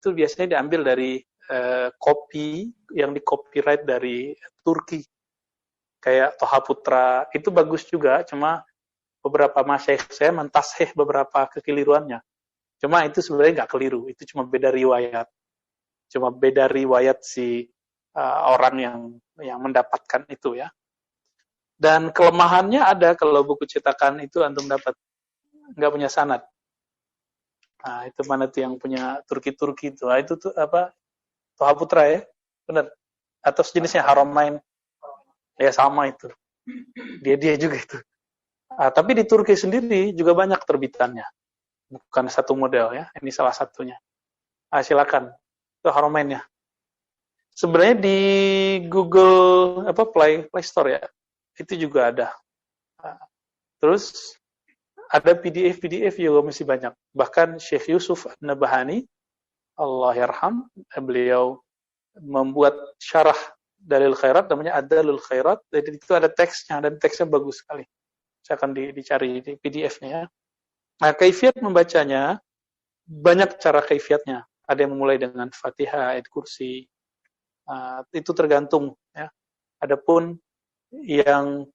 itu biasanya diambil dari kopi yang di copyright dari Turki. Kayak Toha Putra, itu bagus juga, cuma beberapa masyayikh saya mentasheh beberapa kekeliruannya. Cuma itu sebenarnya nggak keliru, itu cuma beda riwayat. Cuma beda riwayat si orang yang mendapatkan itu ya. Dan kelemahannya ada kalau buku cetakan itu antum dapat nggak punya sanad. Nah, itu mana tuh yang punya Turki itu? Nah, itu tuh apa? Toha Putra ya, benar. Atau sejenisnya Haramain, ya sama itu. Dia juga itu. Tapi di Turki sendiri juga banyak terbitannya, bukan satu model ya. Ini salah satunya. Silakan, itu Haramainnya. Sebenarnya di Google Play Store ya, itu juga ada. Terus ada PDF juga masih banyak. Bahkan Syekh Yusuf An-Nabhani, Allah yarham, beliau membuat syarah Dalil Khairat, namanya Ad-Dalil Khairat. Jadi itu ada teksnya, dan teksnya bagus sekali. Saya akan dicari di PDF-nya ya. Nah, kaifiat membacanya, banyak cara kaifiatnya. Ada yang memulai dengan Fatihah, ayat kursi. Itu tergantung ya. Adapun yang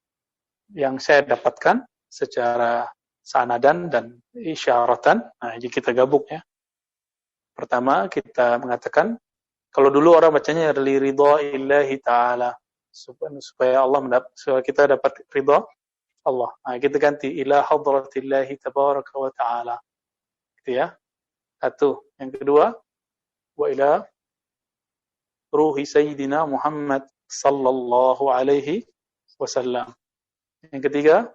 saya dapatkan secara sanadan dan isyaratan, nah jadi kita gabung ya. Pertama kita mengatakan, kalau dulu orang bacanya li ridha illahi ta'ala, supaya kita dapat ridha Allah. Nah, kita ganti ila hadratillahi tabaraka wa ta'ala. Gitu ya. Satu. Yang kedua, wa ila ruhi sayyidina Muhammad sallallahu alaihi wasallam. Yang ketiga,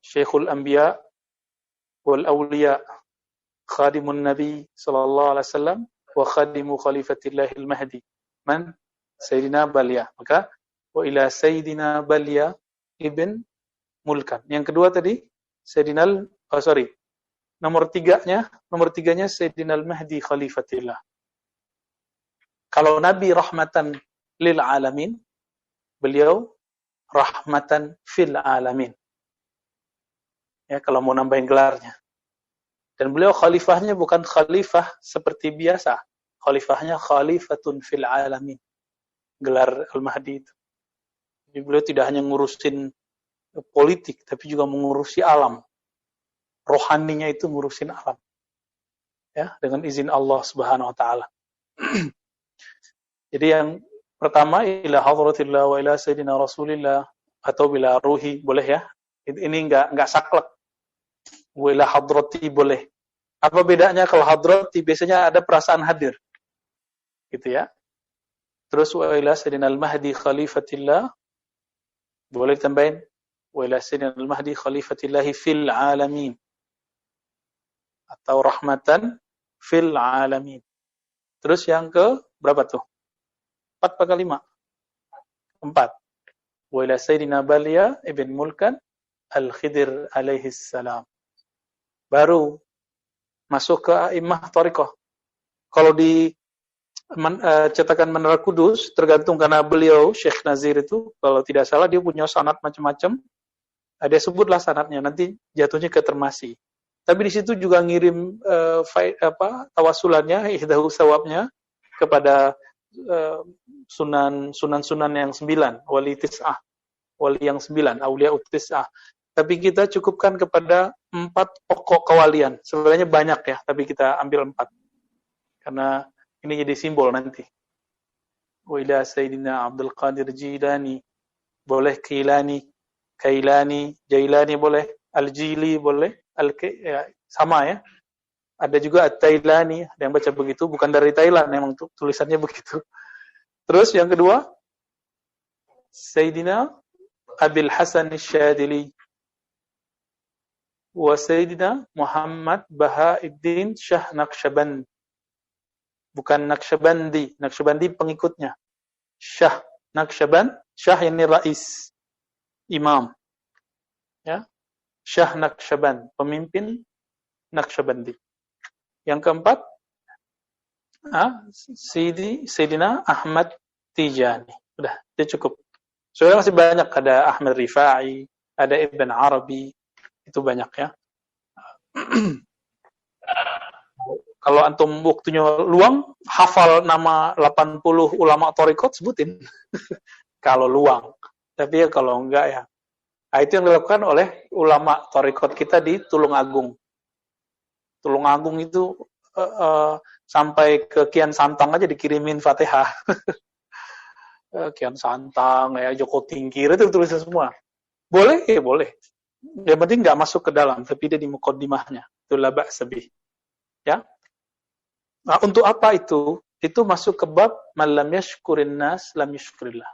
Syekhul Anbiya wal Awliya, Khadimun Nabi sallallahu alaihi wasallam wa khadimu khalifatillahil mahdi. Man? Sayyidina Balya. Maka wa ila sayyidina Balya ibn Mulkan. Yang kedua tadi nomor tiganya Sayyidina Al-Mahdi Khalifatillah. Kalau Nabi rahmatan lil alamin, beliau rahmatan fil alamin. Ya, kalau mau nambahin gelarnya. Dan beliau khalifahnya bukan khalifah seperti biasa. Khalifahnya khalifatun fil alamin. Gelar Al-Mahdi itu. Jadi beliau tidak hanya ngurusin politik, tapi juga mengurusi alam. Rohaninya itu ngurusin alam. Ya, dengan izin Allah Subhanahu wa taala. Jadi yang pertama, ila hadratillah wa ila sayyidina Rasulillah, atau bila ruhi, boleh ya. Ini enggak saklek. Wa ila hadrati boleh. Apa bedanya? Kalau hadrati biasanya ada perasaan hadir. Gitu ya. Terus wa ila sayyidina al-Mahdi khalifatillah, boleh tambahin wa ila sayyidina al-Mahdi khalifatillahi fil alamin, atau rahmatan fil alamin. Terus yang ke berapa tuh? 4 atau 5? 4. Wa ila sayyidina Balya ibn Mulkan al-Khidir alaihi salam. Baru masuk ke a'immah thariqah. Kalau di cetakan Menara Kudus, tergantung karena beliau Syekh Nazir itu, kalau tidak salah dia punya sanad macam-macam. Dia sebutlah sanadnya, nanti jatuhnya ke termasi. Tapi di situ juga ngirim tawasulannya, ihdahu sawabnya kepada sunan yang 9, wali tis'ah, wali yang 9, aulia tis'ah. Tapi kita cukupkan kepada 4 pokok kewalian. Sebenarnya banyak ya, tapi kita ambil 4. Karena ini jadi simbol nanti. Wa ila Sayyidina Abdul Qadir Jilani, boleh Kailani, Jailani boleh, Al-Jili boleh, sama ya. Ada juga At-Tailani, ada yang baca begitu, bukan dari Thailand, memang tulisannya begitu. Terus yang kedua, Sayyidina Abil Hasan Syadili, wa Sayyidina Muhammad Bahauddin Syah Naqsyaband. Bukan Naqsyabandi, Naqsyabandi pengikutnya. Syah Naqsyaband, Syah ini rais, imam. Ya. Syah Naqsyaband, pemimpin Naqsyabandi. Yang keempat, Sayyidina Ahmad Tijani. Udah, dia cukup. Soalnya masih banyak, ada Ahmad Rifai, ada Ibn Arabi, itu banyak ya. Kalau antum waktunya luang, hafal nama 80 ulama thariqat, sebutin. Kalau luang. Tapi ya kalau enggak ya. Nah, itu yang dilakukan oleh ulama thariqat kita di Tulungagung. Tulungagung itu sampai ke Kian Santang aja dikirimin Fatihah. Kian Santang, ya Joko Tingkir, itu tulisnya semua. Boleh, ya boleh. Yang penting nggak masuk ke dalam, tapi dia di muqaddimahnya. Itu la ba'sa bih. Ya. Nah, untuk apa itu? Itu masuk ke bab man lam yashkurin nas lam yashkurillah.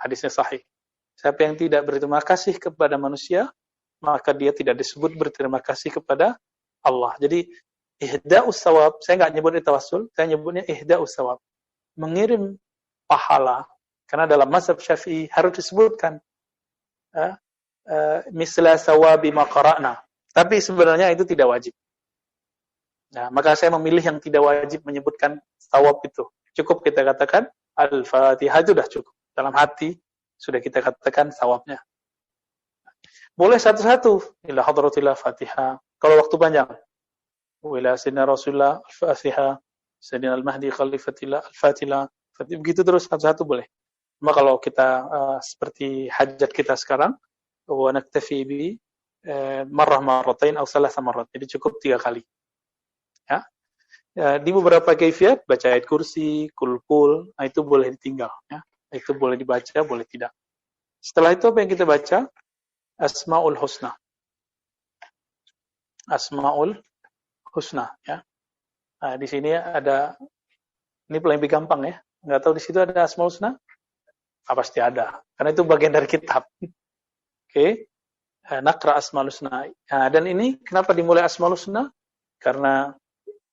Hadisnya sahih. Siapa yang tidak berterima kasih kepada manusia, maka dia tidak disebut berterima kasih kepada Allah. Jadi ihda'us sawab, saya nggak nyebutnya tawassul, saya nyebutnya ihda'us sawab. Mengirim pahala, karena dalam mazhab Syafi'i harus disebutkan misla sawabi ma qara'na. Tapi sebenarnya itu tidak wajib. Nah, maka saya memilih yang tidak wajib menyebutkan sawab itu. Cukup kita katakan Al-Fatihah, itu sudah cukup. Dalam hati sudah kita katakan sawabnya. Boleh satu-satu. Ila hadratillah Fatihah. Kalau waktu panjang. Ila sayyidina Rasulullah Al-Fatihah. Sayyidina Al-Mahdi Khalifatillah Al-Fatihah. Begitu terus satu-satu boleh. Maka kalau kita seperti hajat kita sekarang, wa naktafi bi marrah marratain atau salah marrat. Jadi cukup 3 kali. Ya. Di beberapa kaifiat baca ayat kursi, kulkul, nah itu boleh ditinggal, ya. Itu boleh dibaca, boleh tidak. Setelah itu apa yang kita baca? Asmaul Husna. Asmaul Husna, ya. Nah, di sini ada, ini lebih gampang ya. Nggak tahu di situ ada Asmaul Husna? Pasti ada, karena itu bagian dari kitab. Oke. Naqra Asmaul Husna. Nah, dan ini kenapa dimulai Asmaul Husna? Karena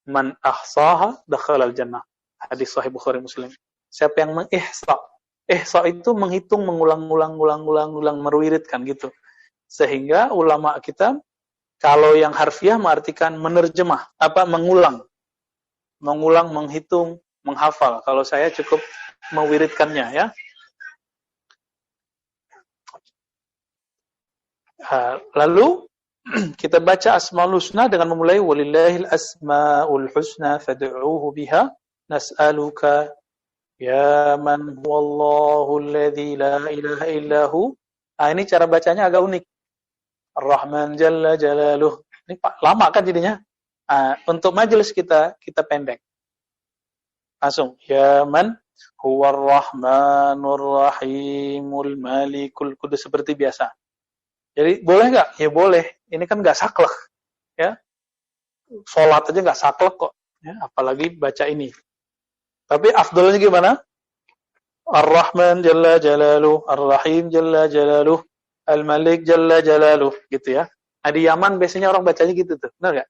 man ahsaha dakhalal jannah. Hadis sahih Bukhari Muslim. Siapa yang mengihsa? Ihsa itu menghitung, mengulang-ulang, meruiritkan gitu. Sehingga ulama kita kalau yang harfiah mengartikan menerjemah, mengulang, menghitung, menghafal. Kalau saya cukup mewiridkannya, ya. Lalu kita baca Asmaul Husna dengan memulai walillahil asmaul husna fad'uuhu biha nas'aluka ya man huwallahu alladzi la ilaha illahu. Ini cara bacanya agak unik. Ar-Rahman jalla jalaluh. Ini lama kan jadinya. Untuk majelis kita pendek. Langsung ya man huwar rahmanur rahimul malikul qudus, seperti biasa. Jadi boleh nggak? Ya boleh. Ini kan nggak saklek, ya. Sholat aja nggak saklek kok, ya. Apalagi baca ini. Tapi afdolnya gimana? Ar-Rahman jalla jalaluh, Ar-Rahim jalla jalaluh, Al-Malik jalla jalaluh, gitu ya. Nah, di Yaman biasanya orang bacanya gitu tuh, benar nggak?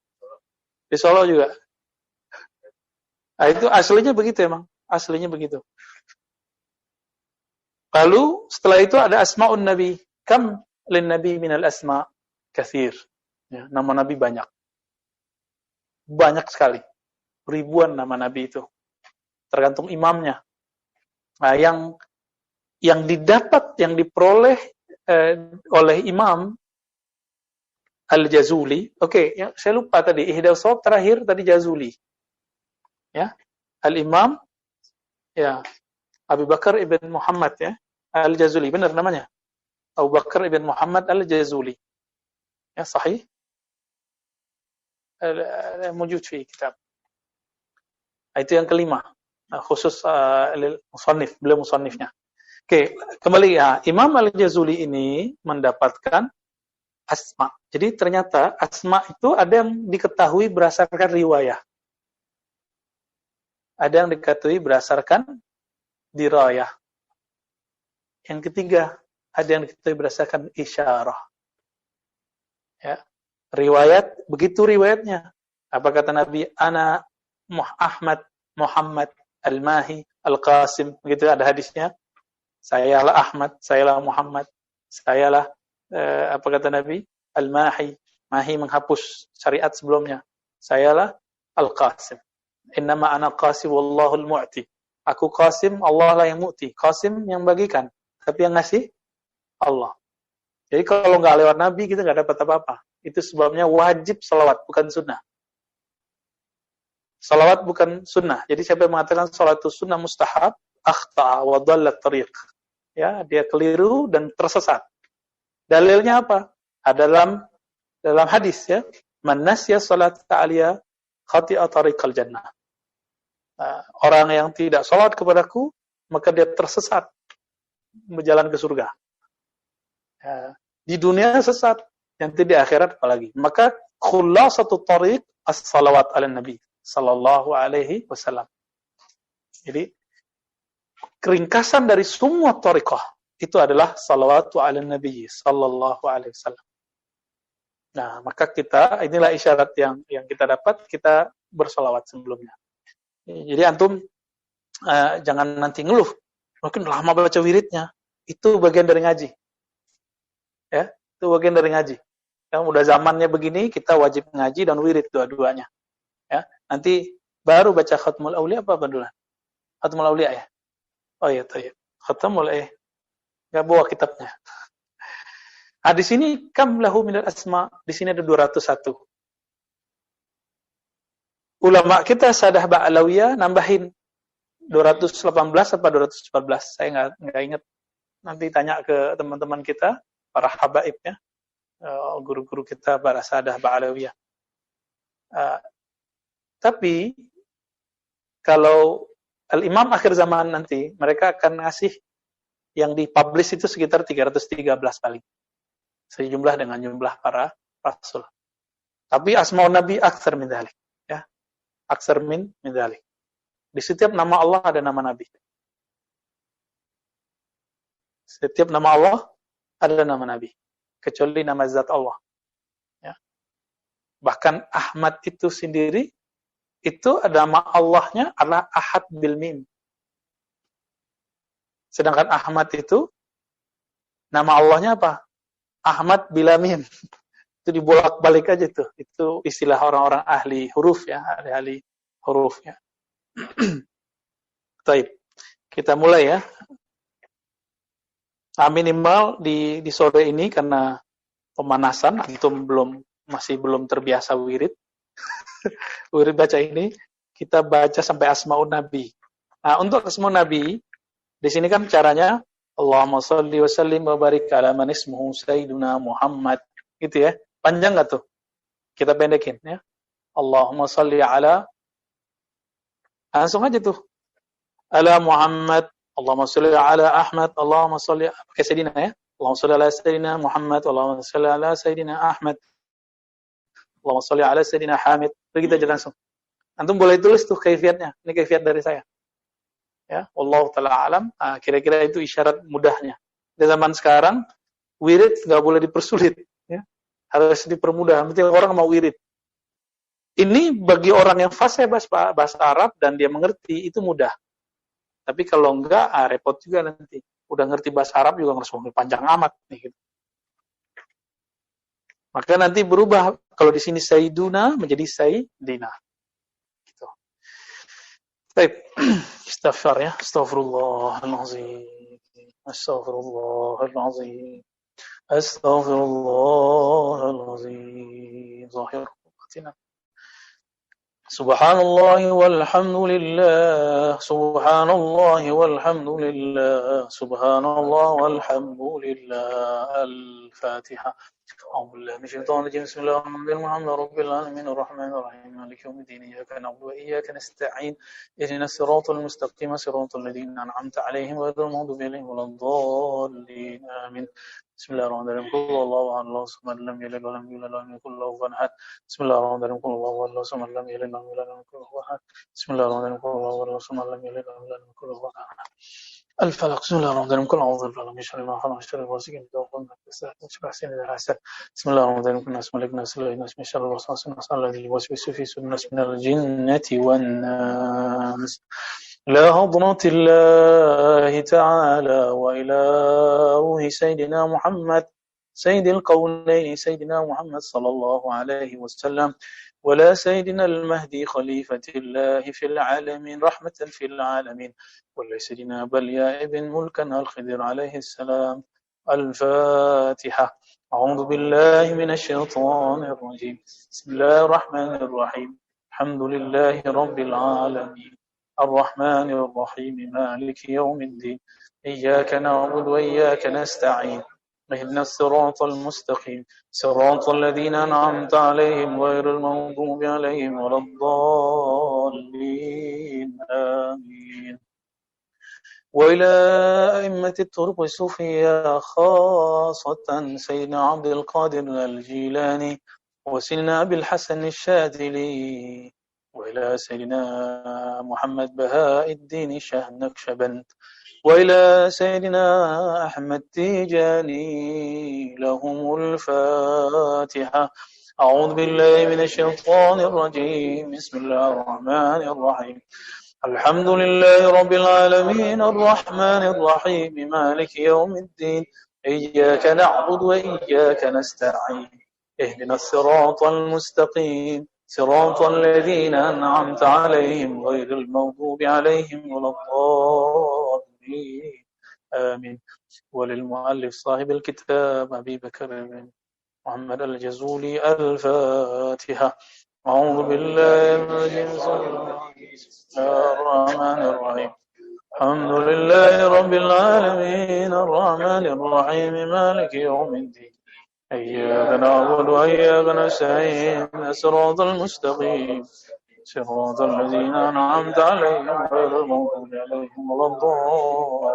Di Solo juga. Nah, itu aslinya begitu emang, aslinya begitu. Lalu setelah itu ada Asma'un Nabi. Kam lin Nabi minal asma' katsir. Ya, nama Nabi banyak. Banyak sekali. Ribuan nama Nabi itu. Tergantung imamnya. Nah, yang didapat, yang diperoleh oleh Imam Al-Jazuli. Oke, saya lupa tadi. Ihdaus Shawab terakhir tadi Jazuli. Ya. Al-Imam ya Abu Bakar ibn Muhammad, ya. Al-Jazuli, benar namanya. Abu Bakar ibn Muhammad Al-Jazuli. Ya, sahih. Mujud fi kitab. Itu yang kelima. Khusus musannif, beliau musannifnya. Oke, kembali ya. Imam Al-Jazuli ini mendapatkan asma. Jadi ternyata asma itu ada yang diketahui berdasarkan riwayah. Ada yang diketahui berdasarkan dirayah. Yang ketiga, ada yang diketahui berdasarkan isyarah. Ya. Riwayat, begitu riwayatnya. Apa kata Nabi? Ana Ahmad, Muhammad, Al-Mahi, Al-Qasim. Begitu ada hadisnya. Sayalah Ahmad, sayalah Muhammad, sayalah, apa kata Nabi? Al-Mahi. Mahi menghapus syariat sebelumnya. Sayalah Al-Qasim. Innama ana qasim wallahul mu'ti. Aku qasim, Allah lah yang mu'ti. Qasim yang bagikan. Tapi yang ngasih Allah. Jadi kalau nggak lewat Nabi, kita nggak dapat apa-apa. Itu sebabnya wajib salawat, bukan sunnah. Salawat bukan sunnah. Jadi siapa yang mengatakan salat itu sunnah mustahab, akhta'a wa dhallat tariq. Ya, dia keliru dan tersesat. Dalilnya apa? Dalam hadis ya, man nasiya salat ta'aliya khati'a tariqal jannah. Orang yang tidak salat kepadaku, maka dia tersesat berjalan ke surga. Di dunia sesat, nanti di akhirat apalagi. Maka khulasatu tariq as-salawat ala nabi sallallahu alaihi wasallam. Jadi keringkasan dari semua tariqah itu adalah salawatu ala nabi sallallahu alaihi wasallam. Nah, maka inilah isyarat yang kita dapat, kita bersalawat sebelumnya. Jadi antum jangan nanti ngeluh, mungkin lama baca wiridnya. Itu bagian dari ngaji. Ya, itu bagian dari ngaji. Yang udah zamannya begini, kita wajib ngaji dan wirid dua-duanya. Ya, nanti baru baca Khatmul Auliya apa dulu? Khatmul Auliya ya. Oh iya, Khatmul enggak bawa kitabnya. Di sini kam lahu minal asma, di sini ada 201. Ulama kita Sadah Ba'alawiyah nambahin 218 apa 214, saya nggak ingat. Nanti tanya ke teman-teman kita, para habaib ya, guru-guru kita para Sadah Ba'alawiyah. Tapi kalau Al-Imam akhir zaman nanti, mereka akan ngasih yang dipublish itu sekitar 313 kali. Sejumlah dengan jumlah para rasul. Tapi asmaul nabi aktsar min dzalik, ya. Aktsar min dzalik. Di setiap nama Allah ada nama nabi. Setiap nama Allah ada nama nabi, kecuali nama zat Allah. Ya. Bahkan Ahmad itu sendiri itu nama Allahnya adalah Ahad bil mim. Sedangkan Ahmad itu nama Allahnya apa? Ahmad bila mim. Itu dibolak-balik aja tuh. Itu istilah orang-orang ahli huruf ya, ahli huruf ya. Baik. Kita mulai ya. Minimal di sore ini karena pemanasan, antum masih belum terbiasa wirid. Wirid baca ini, kita baca sampai Asmaun Nabi. Nah, untuk Asmaun Nabi, di sini kan caranya Allahumma shalli wa sallim wa barik ala man ismuhu Sayyiduna Muhammad. Gitu ya. Panjang nggak tuh? Kita pendekin ya. Allahumma shalli ala, langsung aja tuh. Ala Muhammad, Allahumma shalli ala Ahmad, Allahumma shalli pakai Sayyidina ya. Allahumma shalli ala Sayyidina Muhammad, Allahumma shalli ala Sayyidina Ahmad, Allahumma shalli ala Sayyidina Hamid. Begitu aja langsung. Antum boleh tulis tuh kaifiatnya. Ini kaifiat dari saya. Ya, wallahu taala alam. Kira-kira itu isyarat mudahnya. Di zaman sekarang wirid nggak boleh dipersulit, ya. Harus dipermudah. Penting orang mau wirid. Ini bagi orang yang fasih bahasa Arab dan dia mengerti itu mudah. Tapi kalau enggak, repot juga nanti. Udah ngerti bahasa Arab juga harus panjang amat nih. Gitu. Maka nanti berubah. Kalau di sini Sayyiduna menjadi Sayyidina. Gitu. Baik. Istighfar ya. Astaghfirullahalazim. Astaghfirullahalazim. Astaghfirullahalazim. Zahir batin. Subhanallah walhamdulillah. Subhanallah walhamdulillah. Subhanallah walhamdulillah. Al-Fatiha. أعوذ بالله من الشيطان الرجيم بسم الله الرحمن الرحيم الحمد لله رب العالمين الرحمن الرحيم مالك يوم الدين إياك نعبد وإياك نستعين اهدنا الصراط المستقيم صراط الذين أنعمت عليهم غير المغضوب عليهم ولا الضالين آمين بسم الله الرحمن الرحيم قل الله أحد الله الصمد لم يلد ولم يولد ولم يكن له كفوا أحد بسم الله الرحمن الرحيم قل الله أحد الله الصمد لم يلد ولم يولد ولم يكن له كفوا أحد بسم الله الرحمن الرحيم قل الله أحد الله الصمد لم يلد ولم يولد ولم يكن له كفوا أحد الفلق بسم الله الرحمن الرحيم كل أعوذ بالله من شر ما خلق شر غاسق إذا وقب إذا حسد بسم الله الرحمن الرحيم كنا اسم لك ناس الناس من شر الوسواس الذي يوسوس في صدور الناس من الجنة والناس لا حضرة الله تعالى وإلى روح سيدنا محمد سيد القولين سيدنا محمد صلى الله عليه وسلم ولا سيدنا المهدي خليفة الله في العالمين رحمة في العالمين ولا سيدنا بلياء ابن ملكا الخضر عليه السلام الفاتحة أعوذ بالله من الشيطان الرجيم بسم الله الرحمن الرحيم الحمد لله رب العالمين الرحمن الرحيم مالك يوم الدين إياك نعبد وإياك نستعين اهدنا الصراط المستقيم صراط الذين أنعمت عليهم غير المغضوب عليهم ولا الضالين آمين. وإلى أئمة الطرق الصوفية خاصة سيدنا عبد القادر الجيلاني وسيدنا أبي الحسن الشاذلي وإلى سيدنا محمد بهاء الدين شاه نقشبند وإلى سيدنا أحمد تيجاني لهم الفاتحة. أعوذ بالله من الشيطان الرجيم بسم الله الرحمن الرحيم الحمد لله رب العالمين الرحمن الرحيم مالك يوم الدين إياك نعبد وإياك نستعين اهدنا الصراط المستقيم صراط الذين أنعمت عليهم غير المغضوب عليهم ولا الضالين آمين. وللمؤلف صاحب الكتاب أبي بكر بن محمد الجزولي الفاتحة. أعوذ بالله من الشيطان الرحمن الرحيم الحمد لله رب العالمين الرحمن الرحيم مالك يوم الدين إياك نعبد وإياك نستعين صراط المستقيم صراط الذين أنعمت عليهم غير المغضوب عليهم ولا الضالين.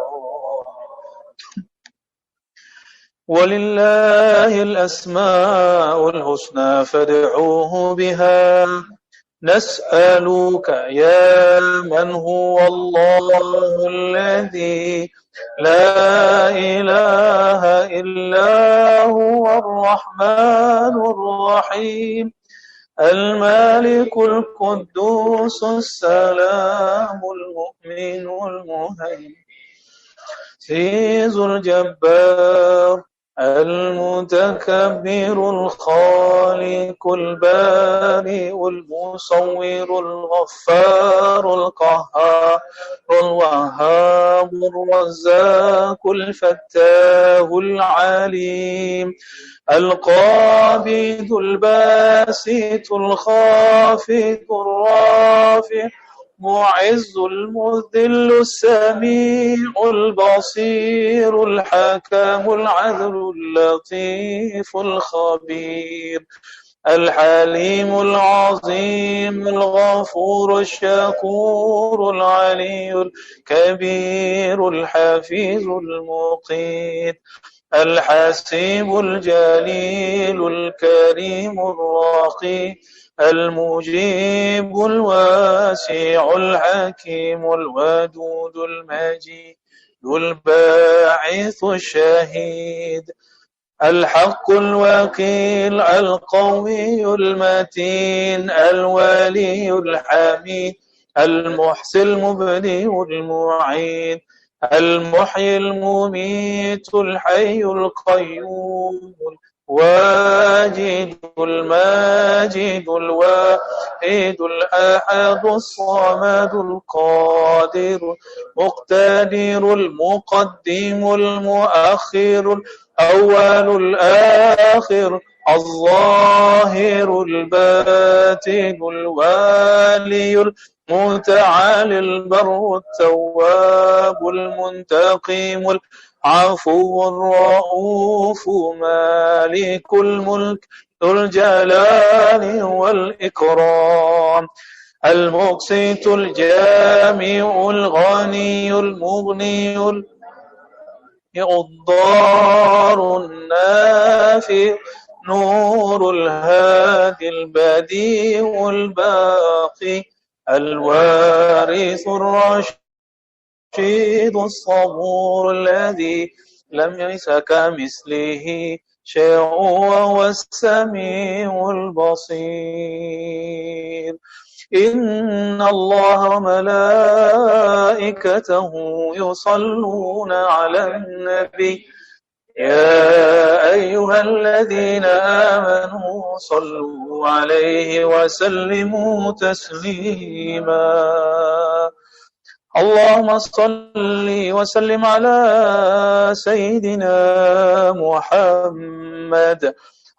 ولله الأسماء الحسنى فادعوه بها نسألك يا من هو الله الذي لا إله إلا هو الرحمن الرحيم المالك القدوس السلام المؤمن المهيمن العزيز الجبار المتكبر الخالق البارئ المصور الغفار القهار الوهاب الرزاق الفتاه العليم القابض الباسط الخافض الرافع معز المذل السميع البصير الحكم العدل اللطيف الخبير الحليم العظيم الغفور الشكور العلي الكبير الحفيظ المقيت الحسيب الجليل الكريم الراقي المجيب الواسع الحكيم الودود المجيد الباعث الشهيد الحق الوكيل القوي المتين الولي الحميد المحسن المبدئ المعيد المحيي المميت الحي القيوم الواجد الماجد الواحد الأحد الصمد القادر المقتدر المقدم المؤخر الأول الآخر الظاهر الباطن الوالي المتعالي البر التواب المنتقم العفو الرؤوف مالك الملك ذو الجلال والإكرام المقسط الجامع الغني المغني الضار النافع نور الهادي البديع الباقي الوارث الرشيد الصبور الذي لم يئس كمثله شيء وهو السميع البصير إن الله وملائكته يصلون على النبي يا أيها الذين آمنوا صلوا عليه وسلموا تسليما اللهم صل وسلم على سيدنا محمد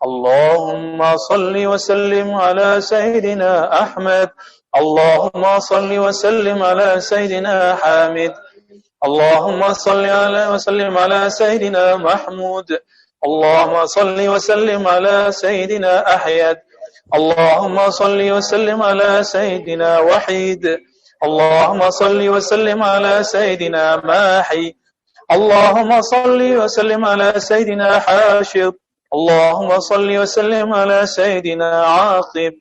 اللهم صل وسلم على سيدنا أحمد. اللهم صل وسلم على سيدنا حامد. اللهم صل وسلم على سيدنا محمود. اللهم صل وسلم على سيدنا أحيد. اللهم صل وسلم على سيدنا وحيد. اللهم صل وسلم على سيدنا ماحي. اللهم صل وسلم على سيدنا حاشر. اللهم صل وسلم على سيدنا عاقب.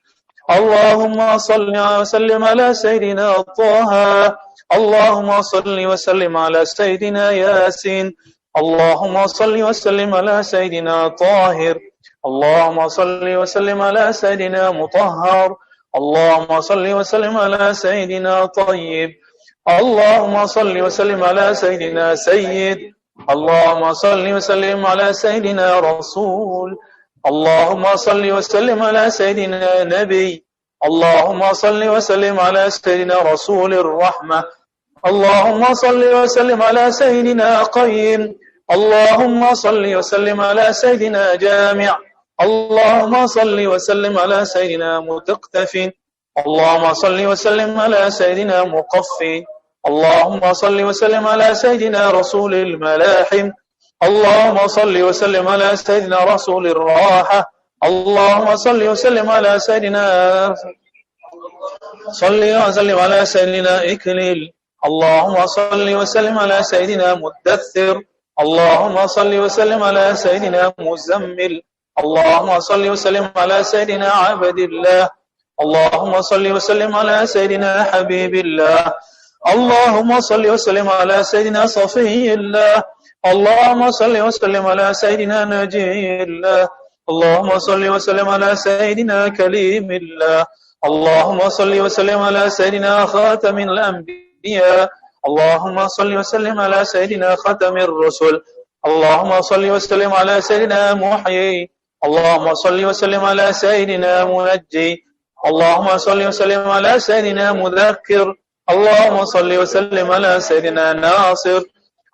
اللهم صل وسلم على سيدنا طه. اللهم صل وسلم على سيدنا ياسين. اللهم صل وسلم على سيدنا طاهر. اللهم صل وسلم على سيدنا مطهر. اللهم صل وسلم على سيدنا طيب. اللهم صل وسلم على سيدنا سيد. اللهم صل وسلم على سيدنا رسول. اللهم صل وسلم على سيدنا نبي. اللهم صل وسلم على سيدنا رسول الرحمة. اللهم صل وسلم على سيدنا قيم. اللهم صل وسلم على سيدنا جامع. اللهم صل وسلم على سيدنا متقتف. اللهم صل وسلم على سيدنا مقفي. اللهم صل وسلم على سيدنا رسول الملاحم. اللهم صل وسلم على سيدنا رسول الراحة. اللهم صل وسلم على سيدنا على سيدنا إكليل. اللهم صل وسلم على سيدنا مدثر. اللهم صل وسلم على سيدنا مزمل. اللهم صل وسلم على سيدنا عبد الله. اللهم صل وسلم على سيدنا حبيب الله. اللهم صل وسلم على سيدنا صفي الله. اللهم صل وسلم على سيدنا نجي الله. اللهم صل وسلم على سيدنا كليم الله. اللهم صل وسلم على سيدنا خاتم الأنبياء. اللهم صل وسلم على سيدنا ختم الرسل. اللهم صل وسلم على سيدنا محيي. اللهم صل وسلم على سيدنا منجي. اللهم صل وسلم على سيدنا مذكر. اللهم صل وسلم على سيدنا ناصر.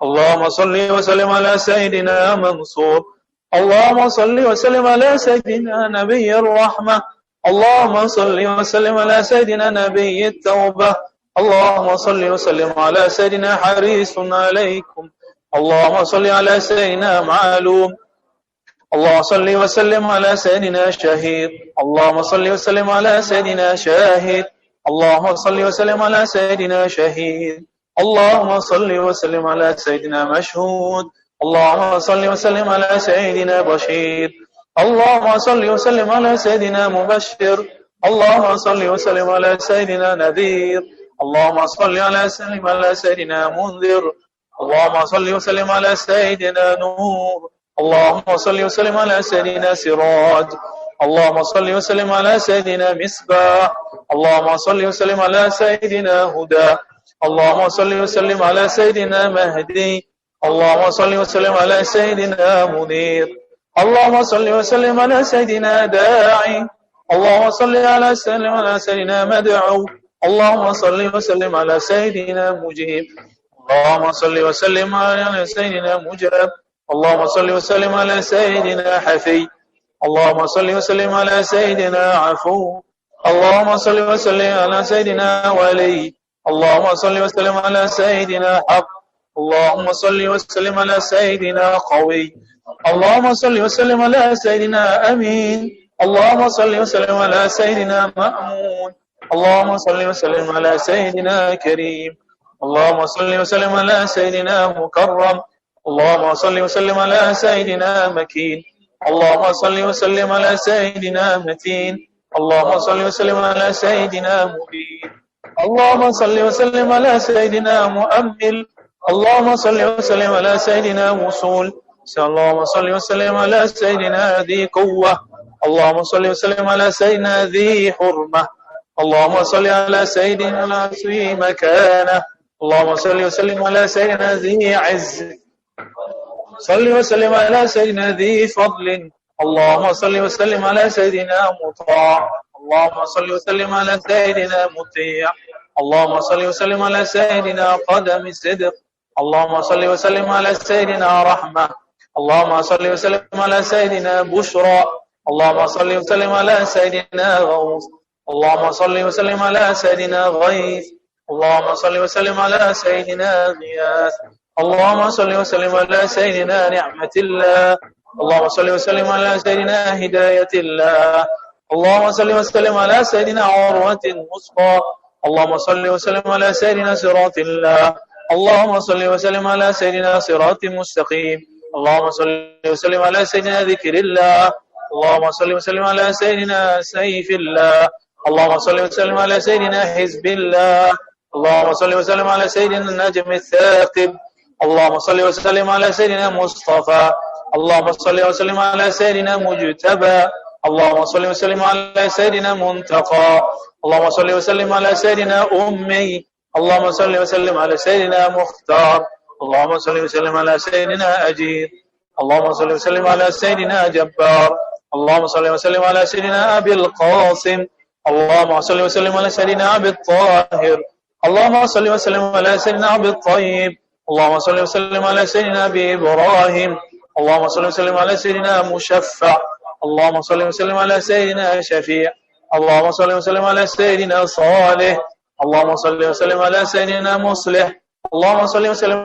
اللهم صل وسلم على سيدنا منصور. اللهم صل وسلم على سيدنا نبي الرحمة. اللهم صل وسلم على سيدنا نبي التوبة. اللهم صل وسلم على سيدنا حريص عليكم. اللهم صل على سيدنا معلوم. اللهم صل وسلم على سيدنا شهيد. اللهم صل وسلم على سيدنا شاهد. اللهم صل وسلم على سيدنا شهيد. اللهم صل وسلم على سيدنا مشهود. اللهم صل وسلم على سيدنا بشير. اللهم صل وسلم على سيدنا مبشر. اللهم صل وسلم على سيدنا نذير. اللهم صل على سيدنا منذر. اللهم صل وسلم على سيدنا نور. اللهم صل وسلم على سيدنا سراج. اللهم صل وسلم على سيدنا مصباح. اللهم صل وسلم على سيدنا هدى. اللهم صل وسلم على سيدنا مهدي. اللهم صل وسلم على سيدنا منير. اللهم صل وسلم على سيدنا داعي. اللهم صل على سيدنا مدعو. اللهم صل وسلم على سيدنا مجيب. اللهم صل وسلم على سيدنا مجرب. اللهم صل وسلم على سيدنا حفي. اللهم صل وسلم على سيدنا عفو. اللهم صل وسلم على سيدنا ولي. اللهم صل وسلم على سيدنا حق. اللهم صل وسلم على سيدنا قوي. اللهم صل وسلم على سيدنا أمين. اللهم صل وسلم على سيدنا مأمون. اللهم صل وسلم على سيدنا كريم. اللهم صل وسلم على سيدنا مكرم. اللهم صل وسلم على سيدنا مكين. اللهم صل وسلم على سيدنا متين. اللهم صل وسلم على سيدنا مبين. اللهم صل وسلم على سيدنا مؤمل. اللهم صل وسلم على سيدنا وصول. اللهم صل وسلم على سيدنا ذي قوة. اللهم صل وسلم على سيدنا ذي حرمة. اللهم صل على سيدنا ذي مكانة. اللهم صل وسلم على سيدنا ذي عز. صل وسلم على سيدنا ذي فضل. اللهم صل وسلم على سيدنا مطاع. اللهم صل وسلم على سيدنا مطيع. اللهم صل وسلم على سيدنا قدم الصدق. اللهم صل وسلم على سيدنا رحمة. اللهم صل وسلم على سيدنا بشرى. اللهم صل وسلم على سيدنا غوث. اللهم صل وسلم على سيدنا غيث. اللهم صل وسلم على سيدنا غياث. اللهم صل وسلم على سيدنا نعمة الله. اللهم صل وسلم على سيدنا هداية الله. اللهم صل وسلم على سيدنا عروة الوثقى. اللهم صل وسلم على سيدنا صراط الله. اللهم صل وسلم على سيدنا صراط مستقيم. اللهم صل وسلم على سيدنا ذكر الله. اللهم صل وسلم على سيدنا سيف الله. اللهم صل وسلم على سيدنا حزب الله. اللهم صل وسلم على سيدنا النجم الثاقب. اللهم صل وسلم على سيدنا مصطفى. اللهم صل وسلم على سيدنا مجتبى. اللهم صل وسلم على سيدنا منتقى. اللهم صل وسلم على سيدنا أمي. اللهم صل وسلم على سيدنا مختار. اللهم صل وسلم على سيدنا أجير. اللهم صل وسلم على سيدنا جبار. اللهم صل وسلم على سيدنا أبي القاسم. اللهم صل وسلم على سيدنا أبي الطاهر. اللهم صل وسلم على سيدنا أبي الطيب. اللهم صل وسلم على سيدنا أبي إبراهيم. اللهم صل وسلم على سيدنا مشفع. اللهم صل وسلم على سيدنا شفيع. اللهم صل وسلم على سيدنا صالح. اللهم صل وسلم على سيدنا مصلح. اللهم صل وسلم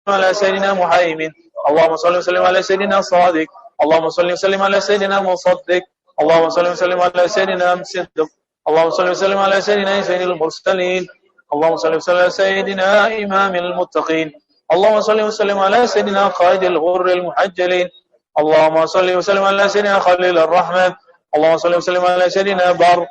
على سيدنا محيمن. اللهم صل وسلم على سيدنا صادق. اللهم صل وسلم على سيدنا مصدق. اللهم صل وسلم على سيدنا مصدق. اللهم صل وسلم على سيدنا سيد المرسلين. اللهم صل وسلم على سيدنا إمام المتقين. اللهم صل وسلم على سيدنا قائد الغر المحجلين. اللهم صل وسلم على سيدنا خليل الرحمن. اللهم صل وسلم على سيدنا بر.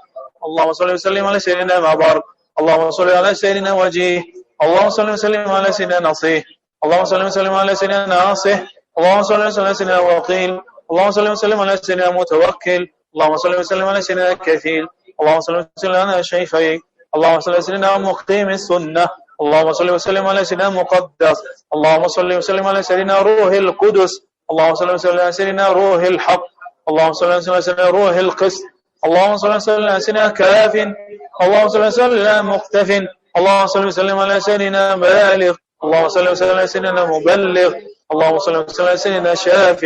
اللهم صل وسلم على سيدنا مبر. اللهم صل على سيدنا وجيه. اللهم صل وسلم على سيدنا نصيح. اللهم صل وسلم على سيدنا ناصح. اللهم صل وسلم على سيدنا وقيل. اللهم صل وسلم على سيدنا متوكل. اللهم صل وسلم على سيدنا كفيل. اللهم صل وسلم على شيخيك. اللهم صل وسلم على مقيم السنة. اللهم صل وسلم على سيدنا مقدس. اللهم صل وسلم على سيدنا روح القدس. اللهم صل وسلم على سيدنا روح الحق. اللهم صل وسلم على سيدنا روح القسط. اللهم صل وسلم على سيدنا كاف. اللهم صل وسلم على مقتف. اللهم صل وسلم على سيدنا بالغ. اللهم صل وسلم على سيدنا مبلغ. اللهم صل وسلم على سيدنا شاف.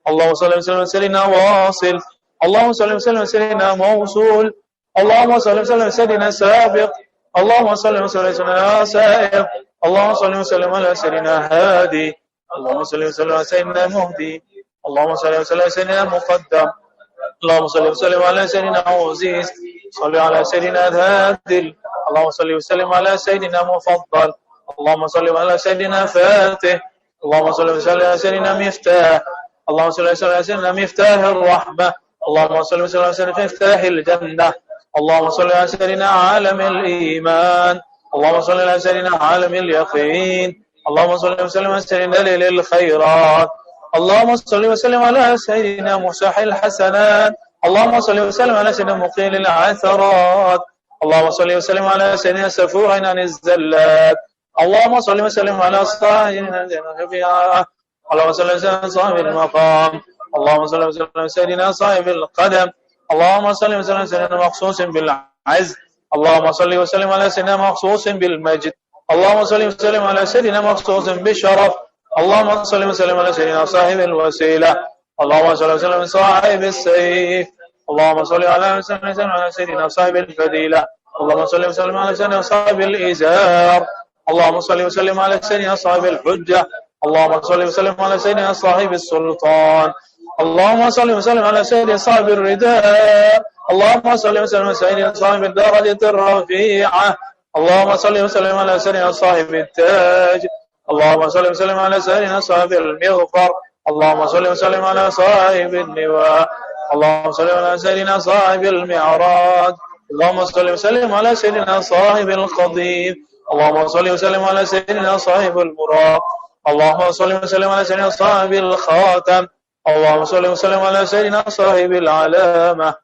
اللهم صل وسلم على سيدنا واصل. اللهم صل وسلم على سيدنا موصول. اللهم صل وسلم على سيدنا سابق. اللهم صل وسلم على سيدنا سائق. اللهم صل وسلم على سيدنا هادي. اللهم صل وسلم على سيدنا مهدي. اللهم صل وسلم على سيدنا مقدم. اللهم صل وسلم على سيدنا عزيز. صل على سيدنا ذاتل. اللهم صل وسلم على سيدنا مفضل. اللهم صل على سيدنا فاتح. اللهم صل وسلم على سيدنا مفتاح. اللهم صل وسلم على سيدنا مفتاح الرحمة. اللهم صل وسلم على سيدنا مفتاح الجنة. اللهم صل على سيدنا عالم الإيمان. اللهم صل على سيدنا عالم اليقين. اللهم صل وسلم على سيدنا دليل الخيرات. اللهم صل وسلم على سيدنا مسح الحسنات. اللهم صل وسلم على سيدنا مقيل العثرات. اللهم صل وسلم على سيدنا سفور عن الزلات. اللهم صل وسلم على صاحبنا الشفيعة. اللهم صل وسلم على صاحب المقام. اللهم صل وسلم على سيدنا صاحب القدم. اللهم صل وسلم على سيدنا مخصوص بالعز. اللهم صل وسلم على سيدنا مخصوص بالمجد. اللهم صل وسلم على سيدنا مخصوص بالشرف. اللهم صل وسلم على سيدنا صاحب الوسيلة. اللهم صل وسلم على صاحب السيف. اللهم صل وسلم على سيدنا صاحب الفضيلة. اللهم صل وسلم على سيدنا صاحب الإزار. اللهم صل وسلم على سيدنا صاحب الحجة. اللهم صل وسلم على سيدنا صاحب السلطان. اللهم صل وسلم على سيدنا صاحب الرداء. اللهم صل وسلم على سيدنا صاحب الدرجة الرفيعة. اللهم صل وسلم على سيدنا صاحب التاج. اللهم صل وسلم على سيدنا صاحب المغفر. اللهم صل وسلم على صاحب اللواء. اللهم صل على سيدنا صاحب المعراج. اللهم صل وسلم على سيدنا صاحب القضيب. اللهم صل وسلم على سيدنا صاحب المراق. اللهم صل وسلم على سيدنا صاحب الخاتم. اللهم صل وسلم على سيدنا صاحب العلامة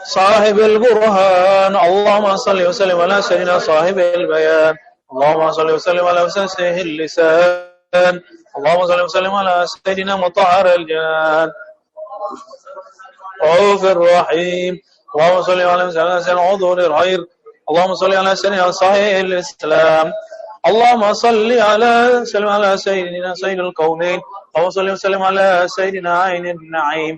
صاحب البرهان. اللهم صل وسلم على سيدنا صاحب البيان. اللهم صل وسلم على سيده اللسان. اللهم صل وسلم على سيدنا مطهر الجنان رؤوف الرحيم. اللهم صل على سيدنا عضو الخير. اللهم صل على سيدنا صحيح الإسلام. اللهم صل على سيدنا سيد الكونين اللهم صل وسلم على سيدنا عين النعيم.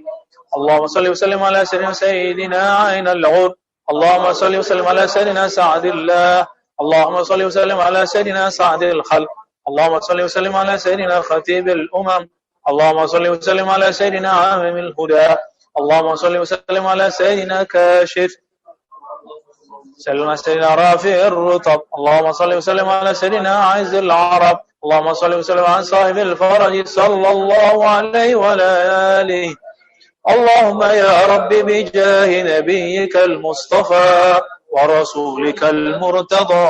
اللهم صل وسلم على سيدنا عين العود. اللهم صل وسلم على سيدنا سعد الله. اللهم صل وسلم على سيدنا سعد الخلق. اللهم صل وسلم على سيدنا خطيب الأمم. اللهم صل وسلم على سيدنا عامل الهدى. اللهم صل وسلم على سيدنا كاشف. سلم سيدنا رافع الرطب. اللهم صل وسلم على سيدنا عز العرب. اللهم صل وسلم على صاحب الفرج صلى الله عليه وعلى آله. اللهم يا رب بجاه نبيك المصطفى ورسولك المرتضى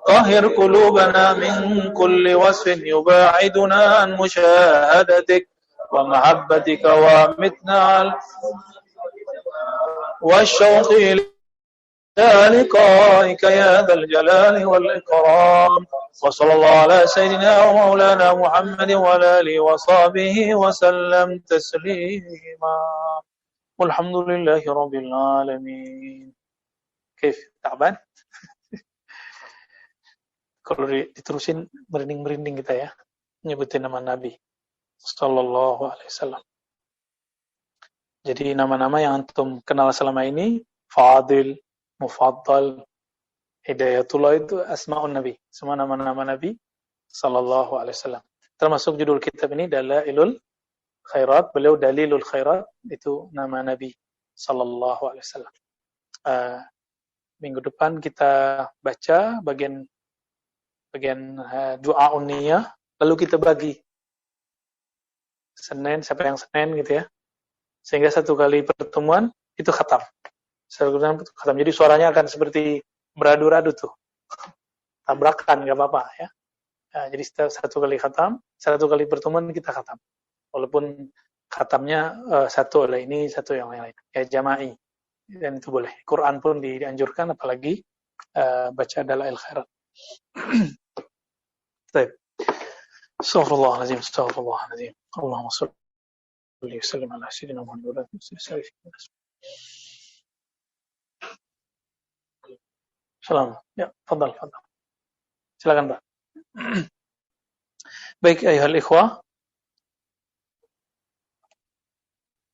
طهر قلوبنا من كل وصف يباعدنا عن مشاهدتك ومحبتك وامتنا والشوق إلى لقائك يا ذا الجلال والإكرام. وصلى الله على سيدنا ومولانا محمد وعلى آله وصحبه وسلم تسليما والحمد لله رب العالمين. Kif, taban? Kalau diterusin merinding-merinding kita ya, nyebutin nama Nabi sallallahu alaihi wasallam. Jadi nama-nama yang antum kenal selama ini, Fadil, Mufaddal, Hidayatullah, itu asma'un Nabi, semua nama-nama Nabi sallallahu alaihi wasallam. Termasuk judul kitab ini Dalailul Khairat, beliau Dalilul Khairat, itu nama Nabi sallallahu alaihi wasallam. Minggu depan kita baca bagian doa unniyah, lalu kita bagi Senin, siapa yang Senin gitu ya, sehingga satu kali pertemuan itu khatam. Khatam. Jadi suaranya akan seperti beradu-radu tuh, tabrakan, nggak apa-apa ya. Jadi satu kali khatam, satu kali pertemuan kita khatam. Walaupun khatamnya satu oleh ini, satu yang lain, ya jama'i, dan itu boleh. Quran pun dianjurkan, apalagi baca Dalail Khairat. Baik. Astaghfirullahaladzim, astaghfirullahaladzim. Allahumma sholli wa sallim ala sayyidina Muhammad wa ala alihi. Salam. Ya, fadal. Silakan, Pak. Baik, ayuhal ikhwah.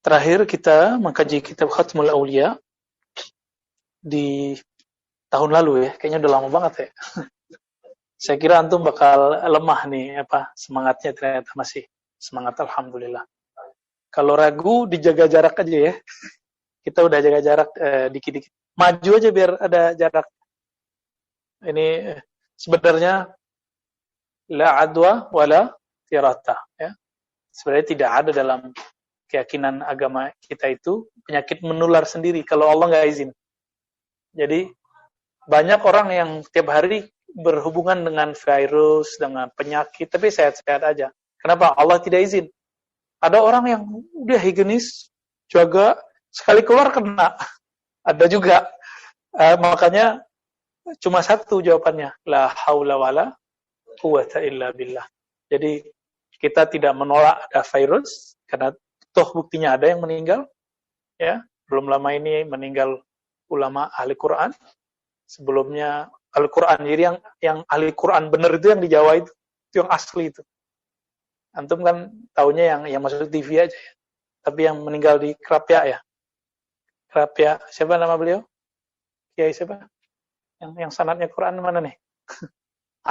Terakhir kita mengkaji kitab Khatmul Auliya di tahun lalu ya. Kayaknya udah lama banget ya. Saya kira antum bakal lemah nih, semangatnya, ternyata masih semangat, alhamdulillah. Kalau ragu, dijaga jarak aja ya. Kita udah jaga jarak dikit-dikit. Maju aja biar ada jarak. Ini sebenarnya la adwa wala tirata ya. Sebenarnya tidak ada dalam keyakinan agama kita itu penyakit menular sendiri kalau Allah nggak izin. Jadi banyak orang yang tiap hari berhubungan dengan virus, dengan penyakit, tapi sehat-sehat aja. Kenapa? Allah tidak izin. Ada orang yang udah higienis, jaga, sekali keluar kena. Ada juga. Makanya cuma satu jawabannya, la haula wala quwata illa billah. Jadi kita tidak menolak ada virus karena toh buktinya ada yang meninggal ya. Belum lama ini meninggal ulama ahli Quran. Sebelumnya Al-Quran, jadi yang ahli Quran bener itu yang di Jawa itu yang asli itu. Antum kan taunya yang masuk TV aja ya. Tapi yang meninggal di Krapia ya. Krapia, siapa nama beliau? Kiai siapa? Yang sanadnya Quran mana nih?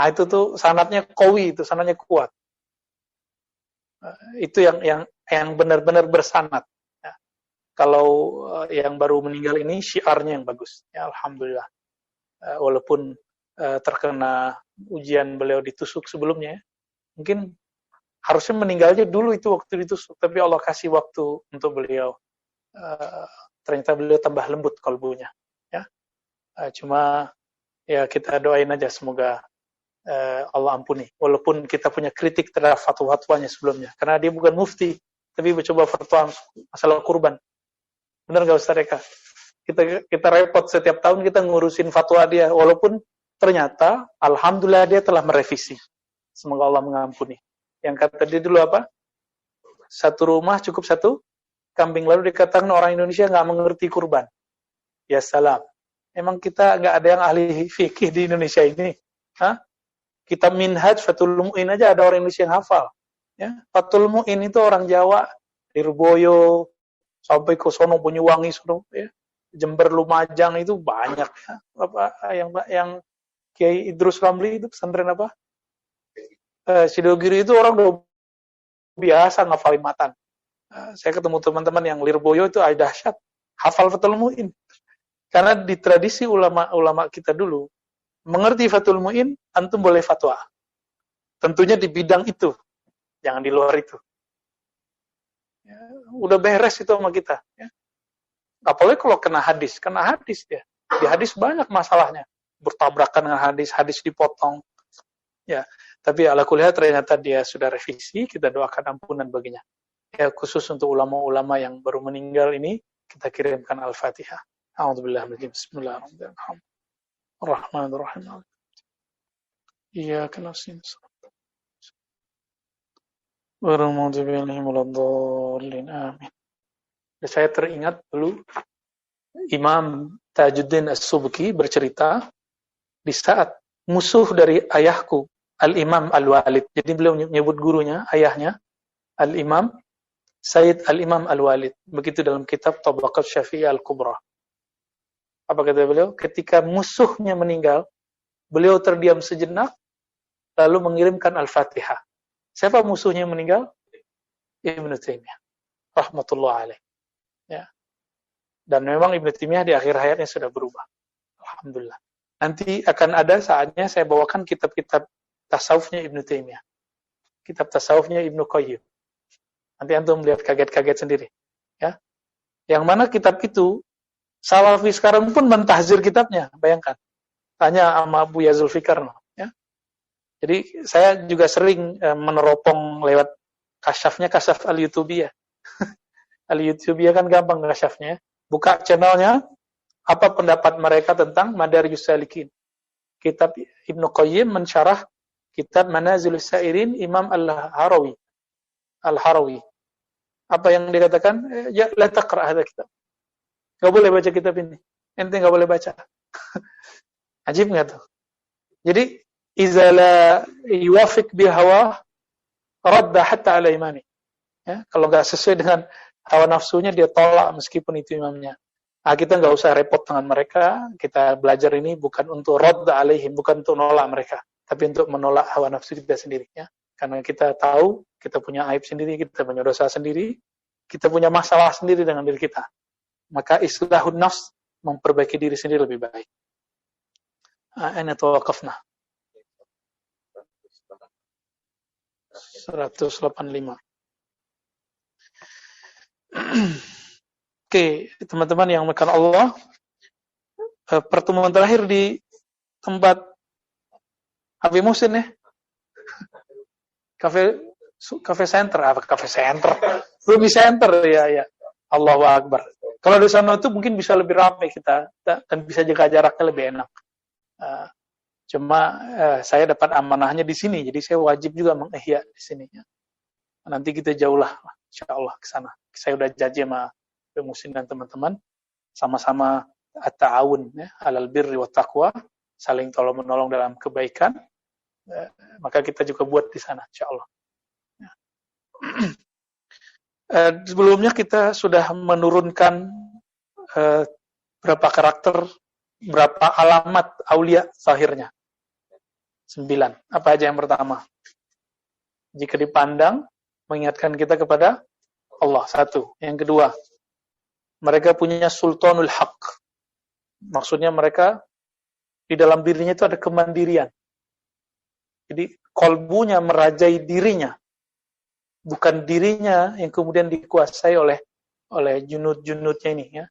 Itu tuh sanadnya qawi, itu sanadnya kuat. Itu yang benar-benar bersanad. Ya. Kalau yang baru meninggal ini syiarnya yang bagus. Ya, alhamdulillah. Walaupun terkena ujian beliau ditusuk sebelumnya, mungkin harusnya meninggalnya dulu itu waktu ditusuk, tapi Allah kasih waktu untuk beliau. Ternyata beliau tambah lembut kalbunya. Ya. Cuma ya kita doain aja semoga Allah ampuni. Walaupun kita punya kritik terhadap fatwa-fatwanya sebelumnya, karena dia bukan mufti, tapi mencoba fatwa masalah kurban. Benar nggak Ustaz Eka? Kita repot setiap tahun kita ngurusin fatwa dia, walaupun ternyata alhamdulillah dia telah merevisi. Semoga Allah mengampuni. Yang kata dia dulu apa? Satu rumah cukup satu kambing, lalu dikatakan orang Indonesia nggak mengerti kurban. Ya salam. Emang kita nggak ada yang ahli fikih di Indonesia ini? Hah? Kita minhaj Fathul Mu'in aja ada orang Indonesia yang hafal. Ya, Fathul Mu'in itu orang Jawa, Lirboyo sampai ke sono Banyuwangi sono, ya. Jember Lumajang itu banyak ya. Apa yang Kiai Idrus Ramli itu pesantren apa? Sidogiri itu orang udah biasa ngafalin matan. Saya ketemu teman-teman yang Lirboyo itu dahsyat, hafal Fathul Mu'in. Karena di tradisi ulama kita dulu, mengerti Fathul Mu'in, antum boleh fatwa. Tentunya di bidang itu, jangan di luar itu. Ya, udah beres itu sama kita. Ya. Apalagi kalau kena hadis ya. Di hadis banyak masalahnya, bertabrakan dengan hadis dipotong. Ya, tapi ala kulli hal ternyata dia sudah revisi, kita doakan ampunan baginya. Ya, khusus untuk ulama-ulama yang baru meninggal ini, kita kirimkan Al-Fatihah. A'udzubillahi minasy Bismillahirrahmanirrahim. Ar-Rahmanir-Rahim. Iyyaka nasta'in. Amin. Saya teringat dulu Imam Tajuddin As-Subki bercerita di saat musuh dari ayahku Al-Imam Al-Walid. Jadi beliau menyebut gurunya, ayahnya Al-Imam Sayyid Al-Imam Al-Walid. Begitu dalam kitab Tabaqat Syafi'i Al-Kubra. Apa kata beliau? Ketika musuhnya meninggal, beliau terdiam sejenak lalu mengirimkan Al-Fatihah. Siapa musuhnya yang meninggal? Ibnu Taimiyah rahmatullah alaih. Ya. Dan memang Ibnu Taimiyah di akhir hayatnya sudah berubah. Alhamdulillah. Nanti akan ada saatnya saya bawakan kitab-kitab tasawufnya Ibnu Taimiyah. Kitab tasawufnya Ibnu Qayyim. Nanti antum melihat kaget-kaget sendiri. Ya. Yang mana kitab itu Salafi sekarang pun mentahzir kitabnya, bayangkan. Tanya sama Abu Yazul Fikar. Ya. Jadi saya juga sering meneropong lewat kasyaf Al-Yutubiyah. Al-Yutubiyah kan gampang kasyafnya. Buka channelnya, apa pendapat mereka tentang Madarijus Salikin. Kitab Ibnu Qayyim mensyarah kitab Manazilus Sa'irin Imam Al-Harawi. Al-Harawi. Apa yang dikatakan? Ya, la taqra' hadha kitab. Gak boleh baca kitab ini. Ente gak boleh baca. Ajib gak tuh? Jadi, iza la yuwafiq bihawa radda hatta ala imani. Ya, kalau nggak sesuai dengan hawa nafsunya, dia tolak meskipun itu imamnya. Nah, kita nggak usah repot dengan mereka. Kita belajar ini bukan untuk radda alaihim, bukan untuk nolak mereka, tapi untuk menolak hawa nafsu kita sendiri. Ya. Karena kita tahu kita punya aib sendiri, kita punya dosa sendiri, kita punya masalah sendiri dengan diri kita. Maka islahun nafs, memperbaiki diri sendiri lebih baik. Aina tawaqafna. 185. Oke, teman-teman yang makan Allah, pertemuan terakhir di tempat Habib Muhsin ya, Cafe Center, Ruby Center ya. Allahu Akbar. Kalau di sana itu mungkin bisa lebih ramai kita dan bisa jaga jaraknya lebih enak. Cuma saya dapat amanahnya di sini, jadi saya wajib juga mengihya di sini. Ya. Nanti kita jauhlah, insyaallah ke sana. Saya udah janji sama Muslim dan teman-teman, sama-sama at-ta'awun ya, alal birri wa taqwa, saling tolong menolong dalam kebaikan. Maka kita juga buat di sana, insyaallah. Ya. Sebelumnya kita sudah menurunkan berapa karakter, berapa alamat aulia zahirnya. 9. Apa aja yang pertama? Jika dipandang, mengingatkan kita kepada Allah. 1. Yang kedua, mereka punya sultanul haq. Maksudnya mereka di dalam dirinya itu ada kemandirian. Jadi kolbunya merajai dirinya. Bukan dirinya yang kemudian dikuasai oleh junud-junudnya ini ya.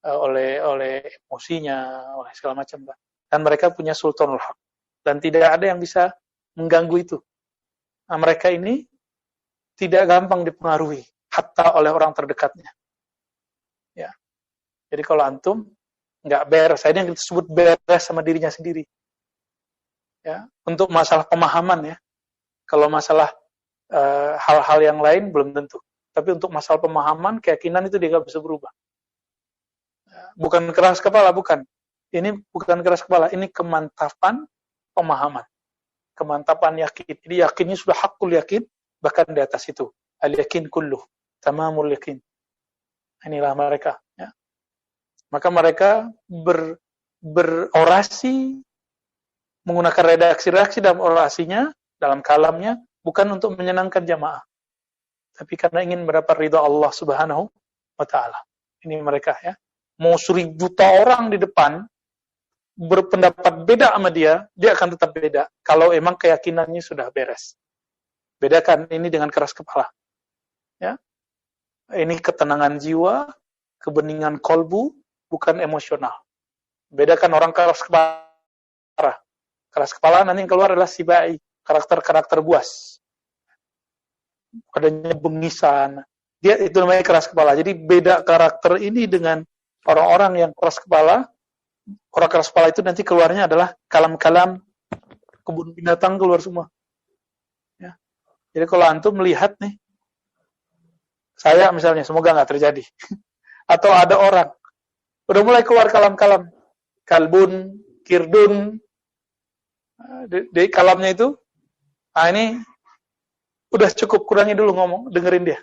Oleh emosinya, oleh segala macam. Dan mereka punya sultanul haq. Dan tidak ada yang bisa mengganggu itu. Nah, mereka ini tidak gampang dipengaruhi, hatta oleh orang terdekatnya. Ya. Jadi kalau antum nggak beres, ini yang disebut beres sama dirinya sendiri. Ya. Untuk masalah pemahaman ya, kalau masalah hal-hal yang lain belum tentu. Tapi untuk masalah pemahaman, keyakinan itu dia nggak bisa berubah. Bukan keras kepala, bukan. Ini bukan keras kepala, ini kemantapan pemahaman, kemantapan yakin. Jadi yakinnya sudah hakul yakin, bahkan di atas itu. Al-yakin kulluh, tamamul yakin. Inilah mereka. Ya. Maka mereka berorasi, menggunakan redaksi-redaksi dalam orasinya, dalam kalamnya, bukan untuk menyenangkan jamaah, tapi karena ingin mendapat ridha Allah Subhanahu wa Ta'ala. Ini mereka ya. Mau 1.000 orang di depan berpendapat beda sama dia akan tetap beda kalau emang keyakinannya sudah beres. Bedakan ini dengan keras kepala. Ya. Ini ketenangan jiwa, kebeningan kolbu, bukan emosional. Bedakan orang keras kepala. Keras kepala nanti yang keluar adalah sibai, karakter-karakter buas. Adanya bengisan. Dia itu namanya keras kepala. Jadi beda karakter ini dengan orang-orang yang keras kepala. Orang keras kepala itu nanti keluarnya adalah kalam-kalam kebun binatang keluar semua. Ya. Jadi kalau antum melihat nih, saya misalnya, semoga nggak terjadi, atau ada orang udah mulai keluar kalam-kalam, kalbun, kirdun, di kalamnya itu, ini udah cukup, kurangi dulu ngomong, dengerin dia.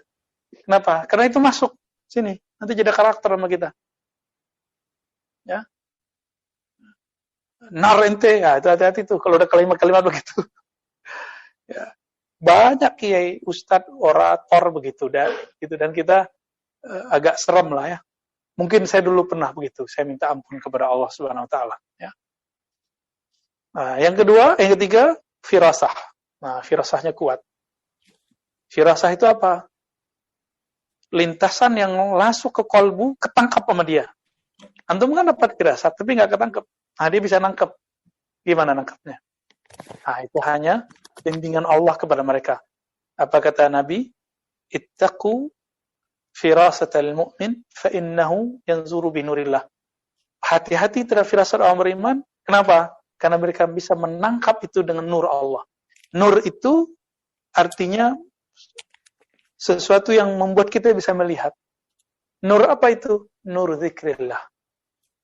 Kenapa? Karena itu masuk sini, nanti jadi karakter sama kita. Ya. Nar ente, ya itu hati-hati tuh kalau udah kalimat-kalimat begitu. Ya. Banyak kiai, ustadz, orator begitu dan kita agak serem lah ya. Mungkin saya dulu pernah begitu. Saya minta ampun kepada Allah Subhanahu wa Ta'ala. Ya. Nah, yang ketiga, firasah. Nah, firasahnya kuat. Firasah itu apa? Lintasan yang masuk ke kolbu, ketangkap sama dia. Antum kan dapat firasat, tapi nggak ketangkep. Nah, dia bisa nangkep. Gimana nangkepnya? Nah, itu hanya bimbingan Allah kepada mereka. Apa kata Nabi? Ittaqu firasatal mu'min fa innahu yanzuru binurillah. Hati-hati terhadap firasat orang beriman. Kenapa? Karena mereka bisa menangkap itu dengan nur Allah. Nur itu artinya sesuatu yang membuat kita bisa melihat. Nur apa itu? Nur zikrillah.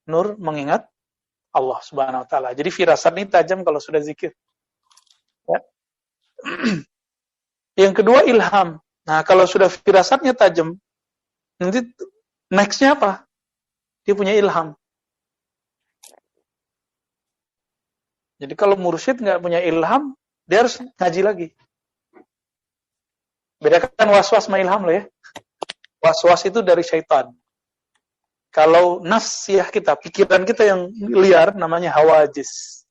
Nur mengingat Allah Subhanahu wa Ta'ala. Jadi firasat ini tajam kalau sudah zikir. Ya. Yang kedua, ilham. Nah, kalau sudah firasatnya tajam, nanti next-nya apa? Dia punya ilham. Jadi kalau mursyid nggak punya ilham, dia harus ngaji lagi. Bedakan was-was sama ilham loh ya. Was-was itu dari syaitan. Kalau nafsiyah kita, pikiran kita yang liar, namanya hawajis.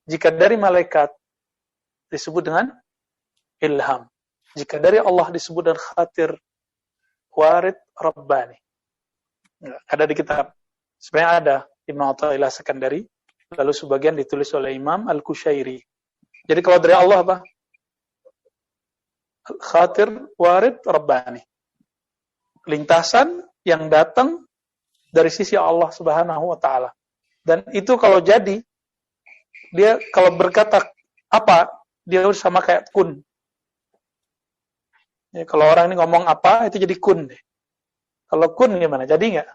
Jika dari malaikat, disebut dengan ilham. Jika dari Allah disebut dengan khatir, warid, rabbani. Ada di kitab. Sebenarnya ada, Ibnu Athaillah Sekandari, lalu sebagian ditulis oleh Imam Al-Kushairi. Jadi kalau dari Allah apa? Khatir, warid, rabbani. Lintasan yang datang dari sisi Allah Subhanahu wa Ta'ala. Dan itu kalau jadi, dia kalau berkata apa, dia harus sama kayak kun. Ya, kalau orang ini ngomong apa, itu jadi kun deh. Kalau kun gimana? Jadi nggak?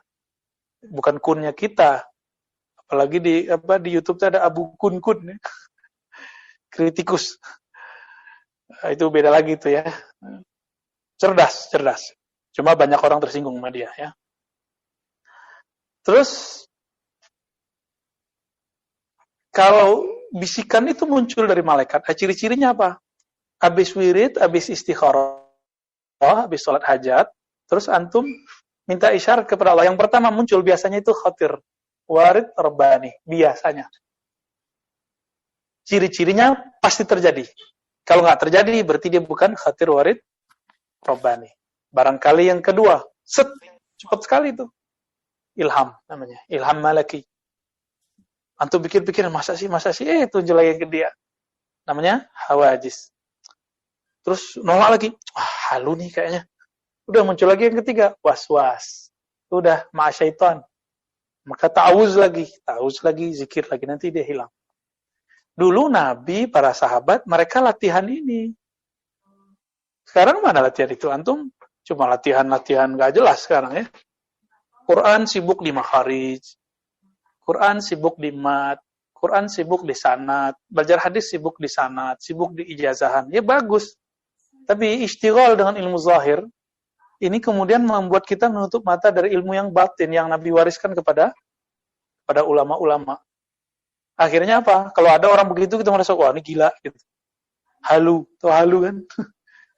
Bukan kunnya kita. Apalagi di YouTube ada Abu Kun ya. Kritikus. Nah, itu beda lagi tuh ya. Cerdas. Cuma banyak orang tersinggung sama dia ya. Terus kalau bisikan itu muncul dari malaikat, ciri-cirinya apa? Habis wirid, habis istikharah, habis sholat hajat, terus antum minta isyarat kepada Allah. Yang pertama muncul biasanya itu khatir, warid, rabbani, biasanya. Ciri-cirinya pasti terjadi. Kalau nggak terjadi, berarti dia bukan khatir, warid, rabbani. Barangkali yang kedua, cepat sekali itu. Ilham namanya, ilham malaki. Antum pikir-pikir, masa sih, tunjuk lagi ke dia. Namanya hawajis. Terus nolak lagi, halu nih kayaknya. Udah muncul lagi yang ketiga, was-was. Udah, ma'asyaitan. Maka ta'awuz lagi, zikir lagi, nanti dia hilang. Dulu Nabi, para sahabat, mereka latihan ini. Sekarang mana latihan itu? Antum cuma latihan gak jelas sekarang ya. Quran sibuk di makharij, Quran sibuk di mat, Quran sibuk di sanad, belajar hadis sibuk di sanad, sibuk di ijazahan. Ya bagus. Tapi istighal dengan ilmu zahir, ini kemudian membuat kita menutup mata dari ilmu yang batin yang Nabi wariskan kepada ulama-ulama. Akhirnya apa? Kalau ada orang begitu kita merasa, wah ini gila gitu. Halu kan?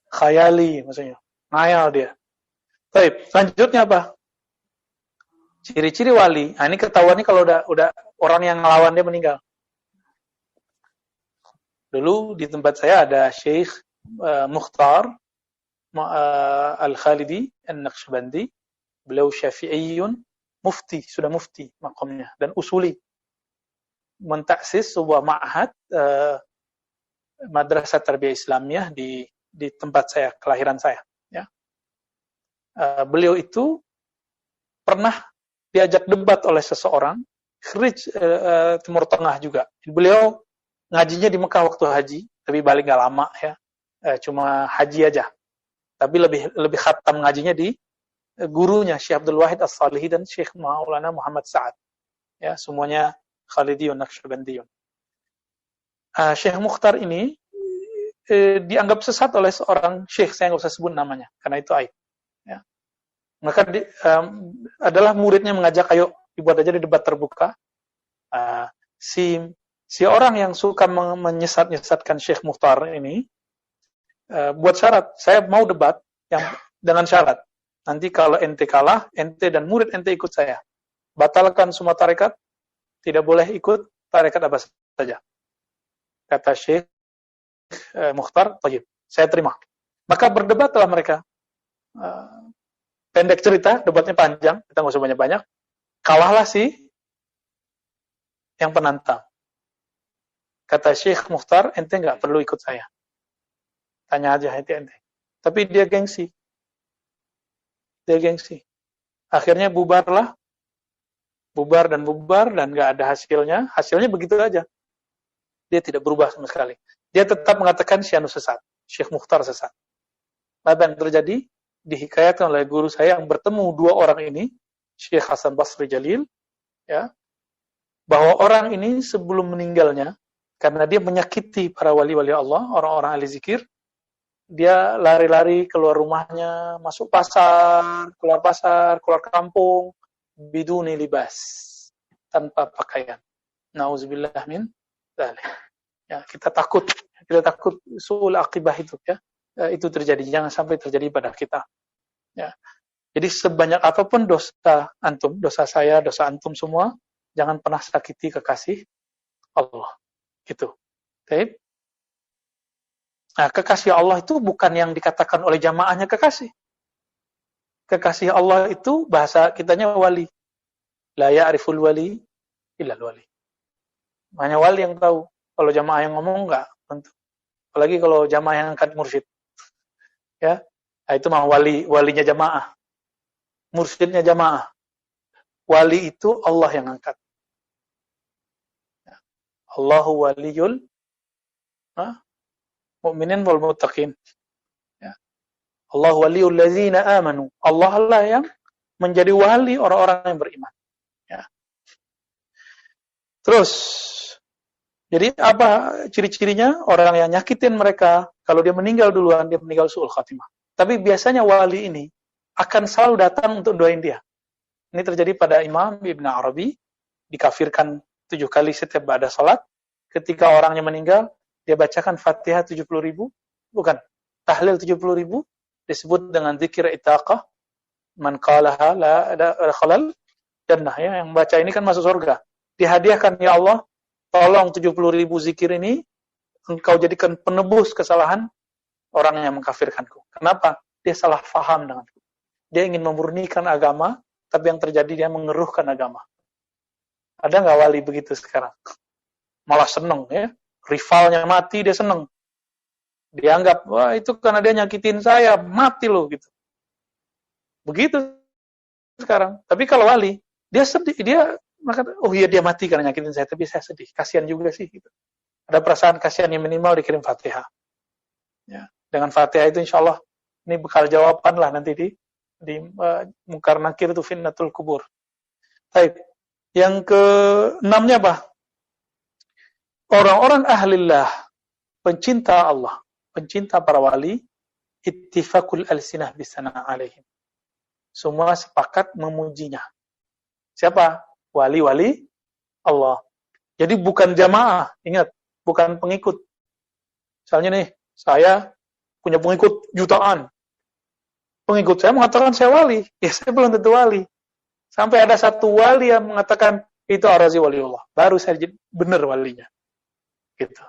Khayali maksudnya. Ngayal dia. Baik, selanjutnya apa? Ciri-ciri wali. Nah, ini ketahuannya kalau udah orang yang ngelawan dia meninggal. Dulu di tempat saya ada Syekh Mukhtar Al-Khalidi An-Naqshbandi. Beliau Syafi'iyun, mufti, sudah mufti makamnya, dan usuli. Mentaksis sebuah ma'had madrasah tarbiyah Islamiyah di tempat saya, kelahiran saya. Ya. Beliau itu pernah diajak debat oleh seseorang, khrij Timur Tengah juga. Beliau ngajinya di Mekah waktu haji, tapi balik gak lama ya, cuma haji aja. Tapi lebih khatam ngajinya di gurunya Syekh Abdul Wahid As-Salihi dan Syekh Maulana Muhammad Sa'ad. Ya, semuanya Khalidiyun Naqshbandiyun. Syekh Mukhtar ini dianggap sesat oleh seorang syekh, saya nggak usah sebut namanya karena itu aib. Ya. Maka adalah muridnya mengajak, ayo dibuat aja di debat terbuka. Si orang yang suka menyesatkan Syekh Mukhtar ini buat syarat, saya mau debat yang dengan syarat. Nanti kalau ente kalah, ente dan murid ente ikut saya. Batalkan semua tarekat, tidak boleh ikut tarekat apa saja. Kata Syekh Mukhtar, "Baik, saya terima." Maka berdebatlah mereka. Pendek cerita, debatnya panjang, kita nggak usah banyak-banyak. Kalahlah si yang penantang. Kata Syekh Mukhtar, ente nggak perlu ikut saya. Tanya aja ente. Tapi dia gengsi. Akhirnya bubar dan nggak ada hasilnya. Hasilnya begitu aja. Dia tidak berubah sama sekali. Dia tetap mengatakan Syianu sesat. Syekh Mukhtar sesat. Apa yang terjadi? Dihikayatkan oleh guru saya yang bertemu dua orang ini, Syekh Hasan Basri Jalil, ya, bahwa orang ini sebelum meninggalnya, karena dia menyakiti para wali-wali Allah, orang-orang ahli zikir, dia lari-lari keluar rumahnya, masuk pasar, keluar kampung, biduni libas, tanpa pakaian. Nauzubillah min dzalik. Ya, kita takut suul akibah itu, ya. Itu terjadi, jangan sampai terjadi pada kita. Ya. Jadi sebanyak apapun dosa antum, dosa saya, dosa antum semua, jangan pernah sakiti kekasih Allah. Gitu. Baik. Nah, kekasih Allah itu bukan yang dikatakan oleh jamaahnya kekasih. Kekasih Allah itu bahasa kitanya wali. La ya'riful wali illal wali. Hanya wali yang tahu. Kalau jamaah yang ngomong enggak tentu. Apalagi kalau jamaah yang angkat mursyid. Ya. Nah, itu mah walinya jamaah. Mursyidnya jamaah. Wali itu Allah yang angkat. Allahu waliyul mu'minin wal muttaqin. Ya. Allahu waliyul ladzina amanu. Allah lah yang menjadi wali orang-orang yang beriman. Ya. Terus, jadi apa ciri-cirinya? Orang yang nyakitin mereka, kalau dia meninggal duluan, dia meninggal su'ul khatimah. Tapi biasanya wali ini akan selalu datang untuk doain dia. Ini terjadi pada Imam Ibn Arabi, dikafirkan 7 kali setiap ba'da salat. Ketika orangnya meninggal, dia bacakan Fatihah 70.000, bukan, tahlil 70.000, disebut dengan zikir itaqah, man qalaha la khalal jannah, ya, yang baca ini kan masuk surga. Dihadiahkan, ya Allah, tolong 70.000 zikir ini engkau jadikan penebus kesalahan orang yang mengkafirkanku. Kenapa? Dia salah faham denganku. Dia ingin memurnikan agama, tapi yang terjadi dia mengeruhkan agama. Ada nggak wali begitu sekarang? Malah seneng, ya. Rivalnya mati, dia seneng. Dianggap, wah itu karena dia nyakitin saya, mati loh, gitu. Begitu sekarang. Tapi kalau wali, dia sedih, dia maka, oh iya dia mati karena nyakitin saya, tapi saya sedih, kasihan juga sih, gitu. Ada perasaan kasihan yang minimal, dikirim Fatihah. Ya. Dengan Fatihah itu insya Allah, ini bekal jawaban lah nanti di Munkar Nakir itu Fitnatul Kubur. Baik. Yang ke-6-nya apa? orang-orang ahlillah, pencinta Allah, pencinta para wali, ittifaqul alsinah bisana alaihim. Semua sepakat memujinya. Siapa? Wali-wali Allah. Jadi bukan jamaah, ingat, bukan pengikut. Misalnya nih, saya punya pengikut jutaan. Pengikut saya mengatakan saya wali. Ya, saya belum tentu wali. Sampai ada satu wali yang mengatakan, itu Ar-Razi waliullah. Baru saya benar walinya. Gitu.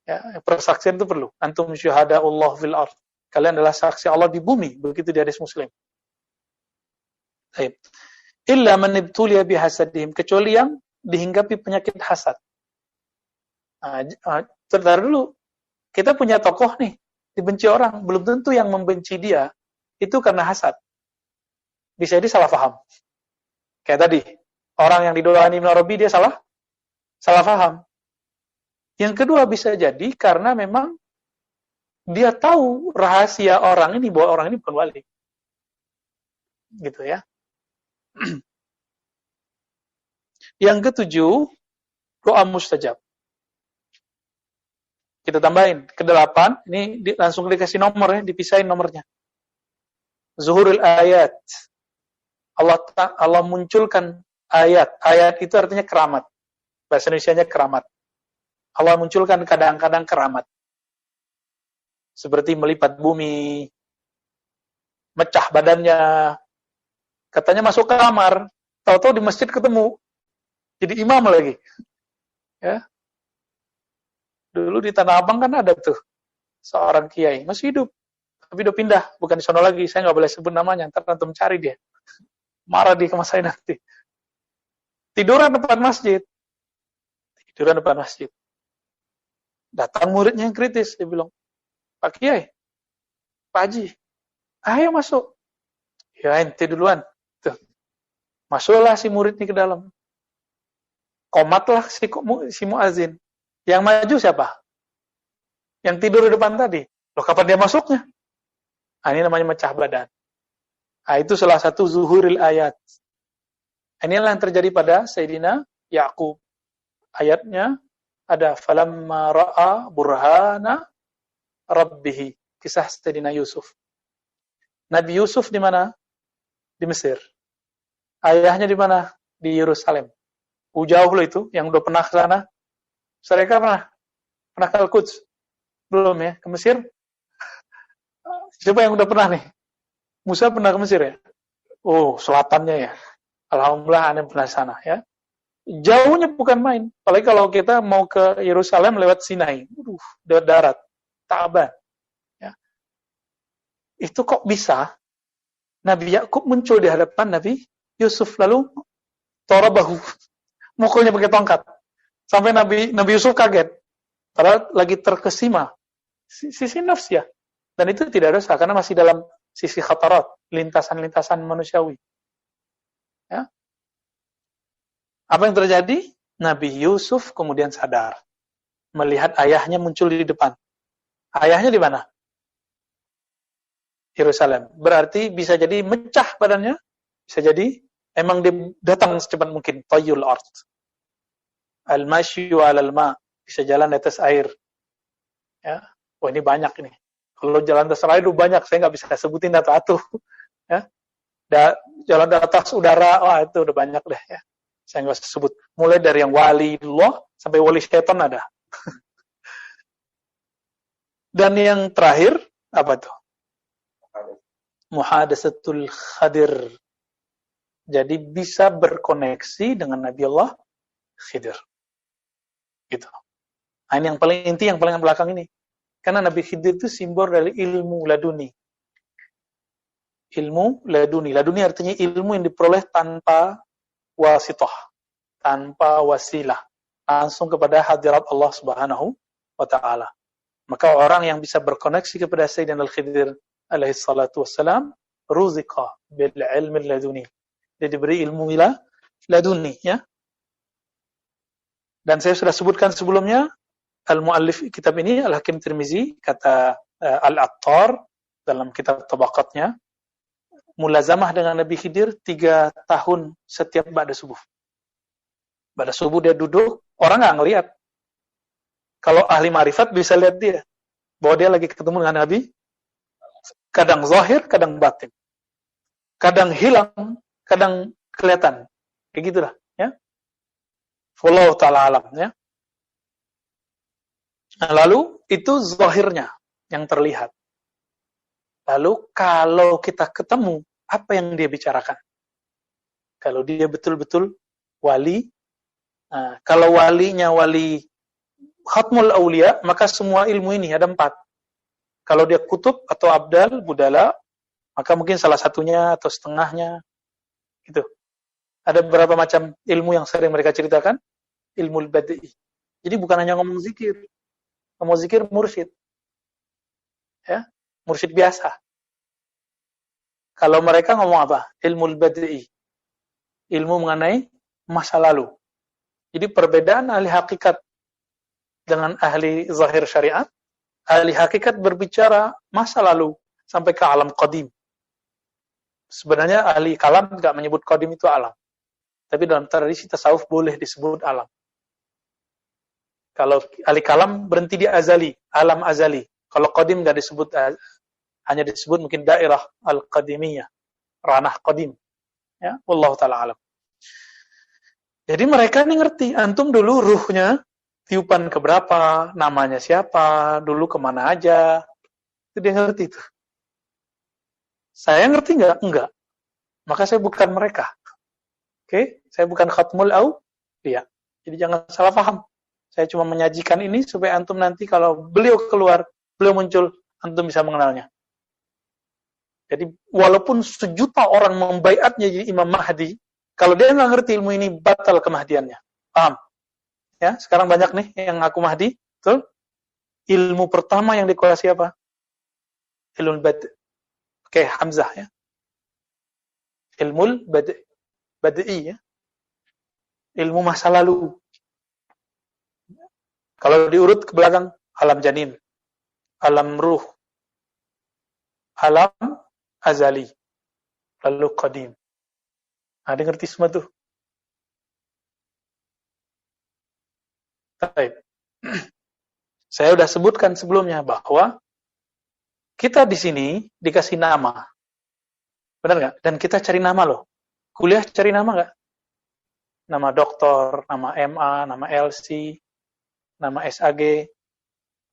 Ya, persaksian itu perlu. Antum syuhada Allah fil ard. Kalian adalah saksi Allah di bumi. Begitu di hadis Muslim. Baik. Illa man ibtuliya bihasadihim. Kecuali yang dihinggapi penyakit hasad. Tertar dulu. Kita punya tokoh nih. Dibenci orang. Belum tentu yang membenci dia itu karena hasad. Bisa jadi salah paham. Kayak tadi. Orang yang didoain Ibnu Arabi dia salah paham. Yang kedua bisa jadi karena memang dia tahu rahasia orang ini bahwa orang ini bukan wali. Gitu ya. Yang ketujuh, doa mustajab. Kita tambahin ke-8, ini langsung dikasih nomor ya, dipisahin nomornya. Zuhurul ayat. Allah munculkan ayat. Ayat itu artinya keramat. Bahasa Indonesianya keramat. Allah munculkan kadang-kadang keramat. Seperti melipat bumi, mecah badannya. Katanya masuk kamar, tahu-tahu di masjid ketemu. Jadi imam lagi. Ya. Dulu di Tanah Abang kan ada tuh seorang kiai, masih hidup. Tapi udah pindah, bukan di sono lagi. Saya nggak boleh sebut namanya, ntar antum cari dia. Marah dia sama saya nanti. Tiduran depan masjid. Datang muridnya yang kritis, dia bilang, Pak Kiai, Pak Haji, ayo masuk. Ya ente duluan. Tuh. Masuklah si murid ini ke dalam. Komatlah si muazin. Yang maju siapa? Yang tidur di depan tadi. Loh kapan dia masuknya? Ini namanya mecah badan. Itu salah satu zuhuril ayat. Inilah yang terjadi pada Sayyidina Ya'qub. Ayatnya ada falamma ra'a burhana rabbih. Kisah Sayyidina Yusuf. Nabi Yusuf di mana? Di Mesir. Ayahnya di mana? Di Yerusalem. Jauh loh itu, yang udah pernah ke sana. Mereka pernah ke Al-Quds? Belum ya? Ke Mesir? Siapa yang udah pernah nih? Musa pernah ke Mesir ya? Oh, selatannya ya. Alhamdulillah Anda pernah sana ya. Jauhnya bukan main. Apalagi kalau kita mau ke Yerusalem lewat Sinai. Lewat darat. Ta'ban. Ya. Itu kok bisa? Nabi Yakub muncul di hadapan Nabi Yusuf. Lalu Torabahu. Mukulnya pakai tongkat. Sampai Nabi Yusuf kaget. Padahal lagi terkesima. Sisi nafs ya. Dan itu tidak dosa. Karena masih dalam sisi khatarat. Lintasan-lintasan manusiawi. Ya. Apa yang terjadi? Nabi Yusuf kemudian sadar. Melihat ayahnya muncul di depan. Ayahnya di mana? Yerusalem. Berarti bisa jadi mecah badannya. Bisa jadi emang dia datang secepat mungkin. Tayyul ard. Al-masyu alal ma. Bisa jalan di atas air. Ya. Wah ini banyak ini. Kalau jalan di atas air itu banyak. Saya nggak bisa sebutin satu-satu. Ya. Jalan di atas udara. Wah itu udah banyak deh ya. Saya nggak usah sebut. Mulai dari yang wali Allah sampai wali syaitan ada. Dan yang terakhir apa tuh? Muhadasatul Khadir. Jadi bisa berkoneksi dengan Nabi Allah Khidir. Gitu. Nah, ini yang paling inti, yang paling belakang ini. Karena Nabi Khidir itu simbol dari ilmu laduni. Ilmu laduni. Laduni artinya ilmu yang diperoleh tanpa wasithah, tanpa wasilah, langsung kepada hadirat Allah Subhanahu wa taala. Maka orang yang bisa berkoneksi kepada Sayyidina Al-Khidir alaihi salatu wassalam, ruziqa bil ilmi laduni. Dia diberi ilmu laduni ya. Dan saya sudah sebutkan sebelumnya, al-muallif kitab ini Al-Hakim Tirmizi, kata Al-Attar dalam kitab Tabaqatnya, mulazamah dengan Nabi Khidir 3 tahun setiap ba'da subuh. Ba'da subuh dia duduk, orang nggak ngelihat. Kalau ahli ma'rifat bisa lihat dia, bahwa dia lagi ketemu dengan Nabi, kadang zahir, kadang batin. Kadang hilang, kadang kelihatan. Kayak gitulah, ya. Wallahu ta'ala alam, ya. Nah, lalu itu zahirnya yang terlihat. Lalu kalau kita ketemu, apa yang dia bicarakan? Kalau dia betul-betul wali, kalau walinya wali khatmul aulia, maka semua ilmu ini ada 4. Kalau dia kutub atau abdal, budala, maka mungkin salah satunya atau setengahnya, gitu. Ada beberapa macam ilmu yang sering mereka ceritakan, ilmu badi. Jadi bukan hanya ngomong zikir mursyid, ya, mursyid biasa. Kalau mereka ngomong apa? Ilmu badi, ilmu mengenai masa lalu. Jadi perbedaan ahli hakikat dengan ahli zahir syariat, ahli hakikat berbicara masa lalu sampai ke alam qadim. Sebenarnya ahli kalam nggak menyebut qadim itu alam. Tapi dalam tradisi tasawuf boleh disebut alam. Kalau ahli kalam berhenti di azali, alam azali. Kalau qadim nggak disebut, hanya disebut mungkin daerah al-qadimiyah, ranah qadim. Ya, wallahu ta'ala alam. Jadi mereka ini ngerti, antum dulu ruhnya tiupan keberapa, namanya siapa, dulu kemana aja. Itu dia ngerti itu. Saya ngerti nggak? Enggak. Maka saya bukan mereka. Oke? Saya bukan khatmul aulia. Jadi jangan salah paham. Saya cuma menyajikan ini supaya antum nanti kalau beliau keluar, beliau muncul, antum bisa mengenalnya. Jadi walaupun sejuta orang membaiatnya jadi Imam Mahdi, kalau dia nggak ngerti ilmu ini, batal kemahdiannya. Paham? Ya, sekarang banyak nih yang ngaku Mahdi, betul? Ilmu pertama yang dikuasai apa? Ilmu bad. Oke, Hamzah ya. Ilmu bad'i ya. Ilmu masa lalu. Kalau diurut ke belakang, alam janin, alam ruh, alam azali, lalu qadim. Nah, dia ngerti semua tuh. Baik. Saya sudah sebutkan sebelumnya bahwa kita di sini dikasih nama. Benar nggak? Dan kita cari nama loh. Kuliah cari nama nggak? Nama doktor, nama MA, nama LC, nama SAG,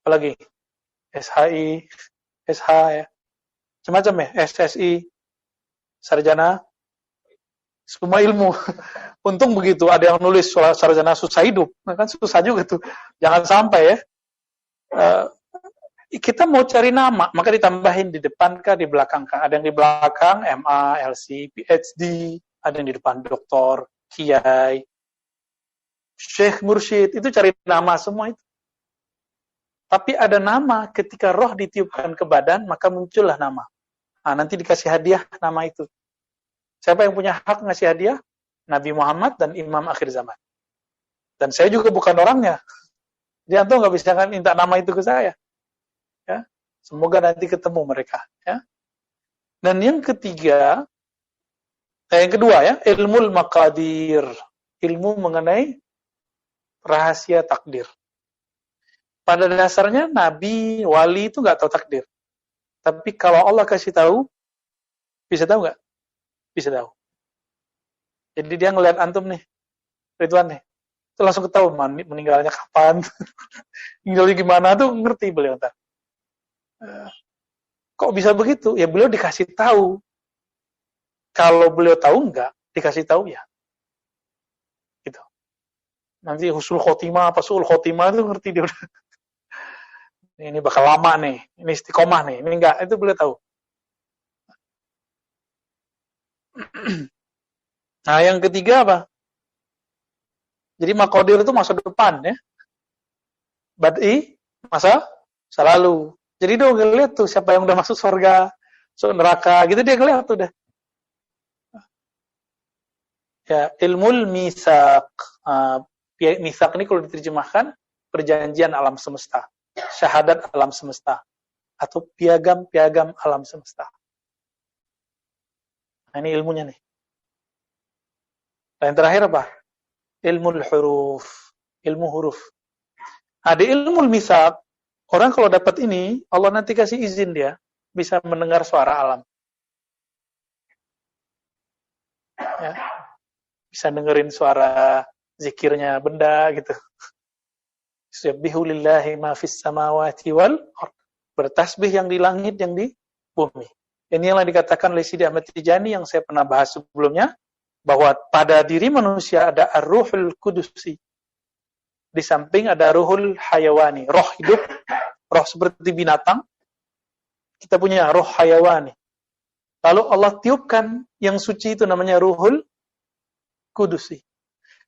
apalagi SHI, SH ya, macam-macam ya, SSI, sarjana, semua ilmu. Untung begitu, ada yang nulis sarjana susah hidup, nah, kan susah juga tuh. Jangan sampai ya. Kita mau cari nama, maka ditambahin di depan kah, di belakang kah. Ada yang di belakang, MA, LC, PhD, ada yang di depan doktor, kiai, syekh, mursyid, itu cari nama semua itu. Tapi ada nama, ketika roh ditiupkan ke badan, maka muncullah nama. Nah, nanti dikasih hadiah nama itu. Siapa yang punya hak ngasih hadiah? Nabi Muhammad dan Imam akhir zaman. Dan saya juga bukan orangnya. Dia tuh nggak bisa minta nama itu ke saya. Ya, semoga nanti ketemu mereka. Ya. Dan yang ketiga, yang kedua ya, ilmu maqadir, ilmu mengenai rahasia takdir. Pada dasarnya Nabi, wali itu nggak tahu takdir. Tapi kalau Allah kasih tahu, bisa tahu nggak? Bisa tahu. Jadi dia ngelihat antum nih, Ridwan nih, itu langsung ketahui meninggalnya kapan, meninggalnya gimana tuh ngerti beliau ntar. Kok bisa begitu? Ya beliau dikasih tahu. Kalau beliau tahu nggak, dikasih tahu ya. Gitu. Nanti husnul khotimah apa suul khotimah itu ngerti dia udah. Ini bakal lama nih, ini istiqomah nih, ini enggak, itu beliau tahu. Nah, yang ketiga apa? Jadi maqadir itu masa depan ya. Bad'i masa lalu. Jadi dia ngeliat tuh siapa yang udah masuk surga, masuk neraka, gitu dia ngeliat tuh deh. Ya, ilmul misaq. Misaq ini kalau diterjemahkan perjanjian alam semesta, syahadat alam semesta, atau piagam-piagam alam semesta. Nah, ini ilmunya nih. Dan yang terakhir apa? Ilmu huruf. Ilmu huruf. Di ilmu mitsaq, orang kalau dapat ini, Allah nanti kasih izin dia bisa mendengar suara alam. Ya, bisa dengerin suara zikirnya benda gitu. Yusabbihu lillahi ma fis samawati wal ard. Bertasbih yang di langit, yang di bumi. Ini yang dikatakan oleh Sidi Ahmad Tijani yang saya pernah bahas sebelumnya, bahwa pada diri manusia ada ar-ruhul kudusi. Di samping ada ruhul hayawani, roh hidup, roh seperti binatang. Kita punya roh hayawani. Lalu Allah tiupkan yang suci itu namanya ruhul kudusi.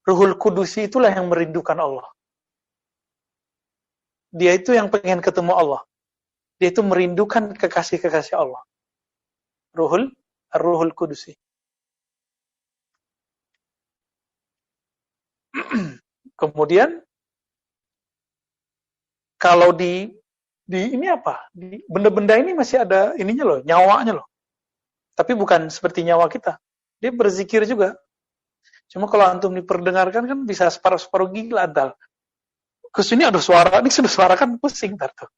Ruhul kudusi itulah yang merindukan Allah. Dia itu yang pengen ketemu Allah. Dia itu merindukan kekasih-kekasih Allah. Ruhul kudusi. Kemudian kalau di ini apa? Di benda-benda ini masih ada ininya loh, nyawanya loh. Tapi bukan seperti nyawa kita. Dia berzikir juga. Cuma kalau antum diperdengarkan kan bisa separuh-separuh gila antal. Kesini ada suara, ini sudah suara kan pusing ntar tuh.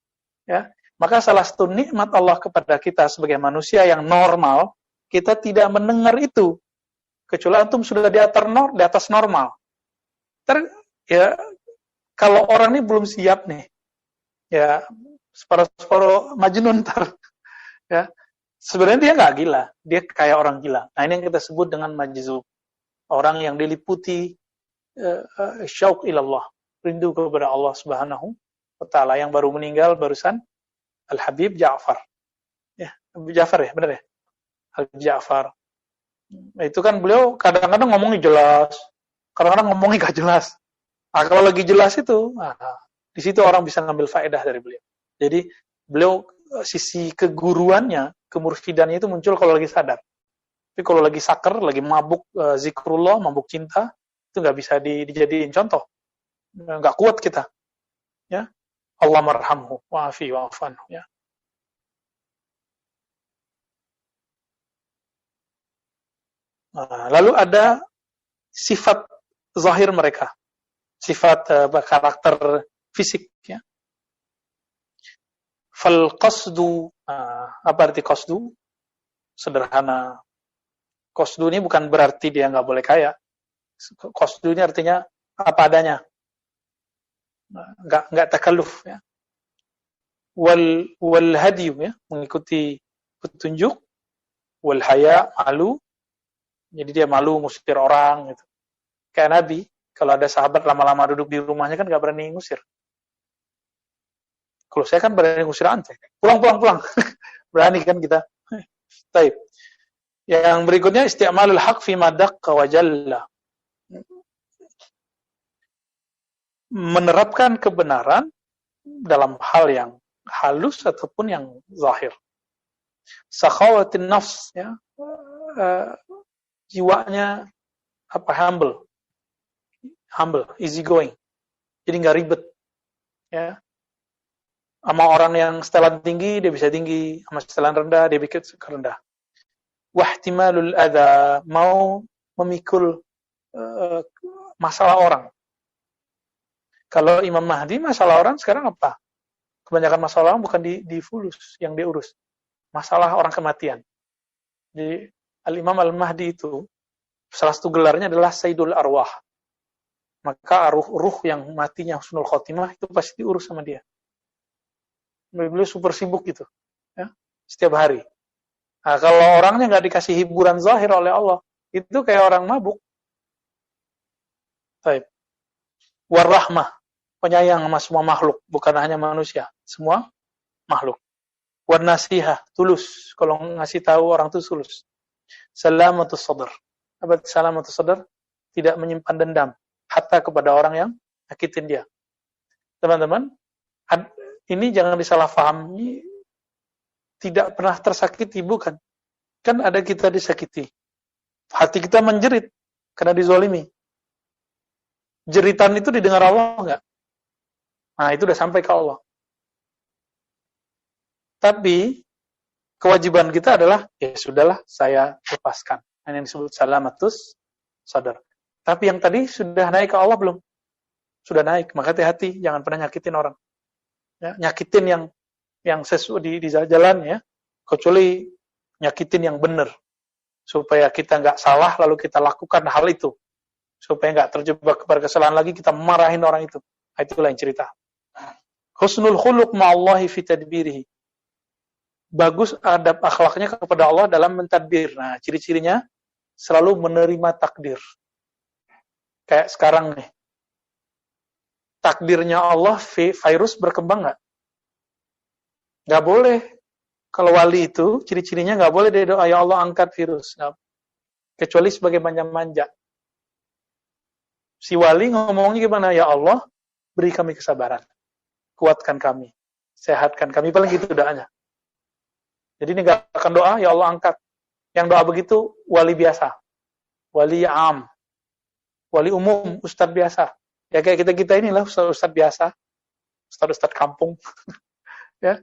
Ya. Maka salah satu nikmat Allah kepada kita sebagai manusia yang normal, kita tidak mendengar itu. Kecuali antum sudah di atas normal. Ya, kalau orang ini belum siap nih, ya separuh-separuh majnun ntar. Ya. Sebenarnya dia nggak gila, dia kayak orang gila. Nah ini yang kita sebut dengan majzub. Orang yang diliputi syauq ilallah, rindu kepada Allah Subhanahu wa Ta'ala, yang baru meninggal barusan, Al-Habib Ja'far. Ya, Habib Ja'far ya, benar ya? Habib Ja'far. Nah, itu kan beliau kadang-kadang ngomongnya jelas, kadang-kadang ngomongnya gak jelas. Nah, kalau lagi jelas itu, di situ orang bisa ngambil faedah dari beliau. Jadi beliau sisi keguruannya, kemursyidannya itu muncul kalau lagi sadar. Tapi kalau lagi saker, lagi mabuk zikrullah, mabuk cinta, itu nggak bisa dijadiin contoh. Nggak kuat kita. Ya, Allah marhamhu, wa'afi wa'afanhu. Ya. Nah, lalu ada sifat zahir mereka, sifat karakter fisik. Ya. Fal qasdu, apa arti qasdu? Sederhana. Qasdu ini bukan berarti dia nggak boleh kaya. Qasdu ini artinya apa adanya. Nggak takalluf. Ya. Wal hadiyu, ya, mengikuti petunjuk. Wal haya, malu. Jadi dia malu ngusir orang. Gitu. Kayak Nabi, kalau ada sahabat lama-lama duduk di rumahnya kan nggak berani ngusir. Kalau saya kan berani ngusir ante. Pulang. Berani kan kita. Taib. Yang berikutnya isti'malul haq fi madaqqa wa jalla. Menerapkan kebenaran dalam hal yang halus ataupun yang zahir. Sakhawatin nafs, ya. Jiwanya humble, easy going. Jadi nggak ribet. Ya. Sama orang yang setelan tinggi dia bisa tinggi, sama setelan rendah dia bisa rendah. Wahtimalul adza, mau memikul masalah orang. Kalau Imam Mahdi, masalah orang sekarang apa? Kebanyakan masalah orang bukan di fulus yang diurus. Masalah orang kematian. Jadi Al-Imam Al-Mahdi itu salah satu gelarnya adalah Sayyidul Arwah. Maka ruh yang matinya husnul khotimah itu pasti diurus sama dia. Beliau super sibuk gitu. Ya, setiap hari. Nah, kalau orangnya nggak dikasih hiburan zahir oleh Allah, itu kayak orang mabuk. Baik. Warahmah, penyayang sama semua makhluk, bukan hanya manusia, semua makhluk. Warnasihah, tulus, kalau ngasih tahu orang itu tulus. Salamatus sadar. Apa salamatus sadar? Tidak menyimpan dendam, hatta kepada orang yang nyakitin dia. Teman-teman, ini jangan disalahpahami. Tidak pernah tersakiti, bukan. Kan ada kita disakiti. Hati kita menjerit karena dizolimi. Jeritan itu didengar Allah enggak? Nah, itu udah sampai ke Allah. Tapi kewajiban kita adalah, ya sudahlah, saya lepaskan. Ini yang disebut salamatus sadar. Tapi yang tadi sudah naik ke Allah belum? sudah naik, maka hati-hati, jangan pernah nyakitin orang. Ya, nyakitin yang sesuai di jalan ya, kecuali nyakitin yang benar, supaya kita nggak salah lalu kita lakukan hal itu, supaya nggak terjebak kepada kesalahan lagi kita marahin orang itu. Itulah yang cerita. Husnul khuluq ma'allahi fi tadbirihi. Bagus adab akhlaknya kepada Allah dalam mentadbir. Nah, ciri-cirinya selalu menerima takdir. Kayak sekarang nih. Takdirnya Allah, virus berkembang nggak? Nggak boleh. Kalau wali itu, ciri-cirinya nggak boleh dia doa, ya Allah angkat virus. Nggak. Kecuali sebagai manja-manja. Si wali ngomongnya gimana? Ya Allah, beri kami kesabaran. Kuatkan kami. Sehatkan kami. Paling gitu doanya. Jadi ini nggak akan doa, ya Allah angkat. Yang doa begitu, wali biasa. Wali am. Wali umum, ustadz biasa. Ya kayak kita inilah ustadz biasa. Ustadz kampung. Ya.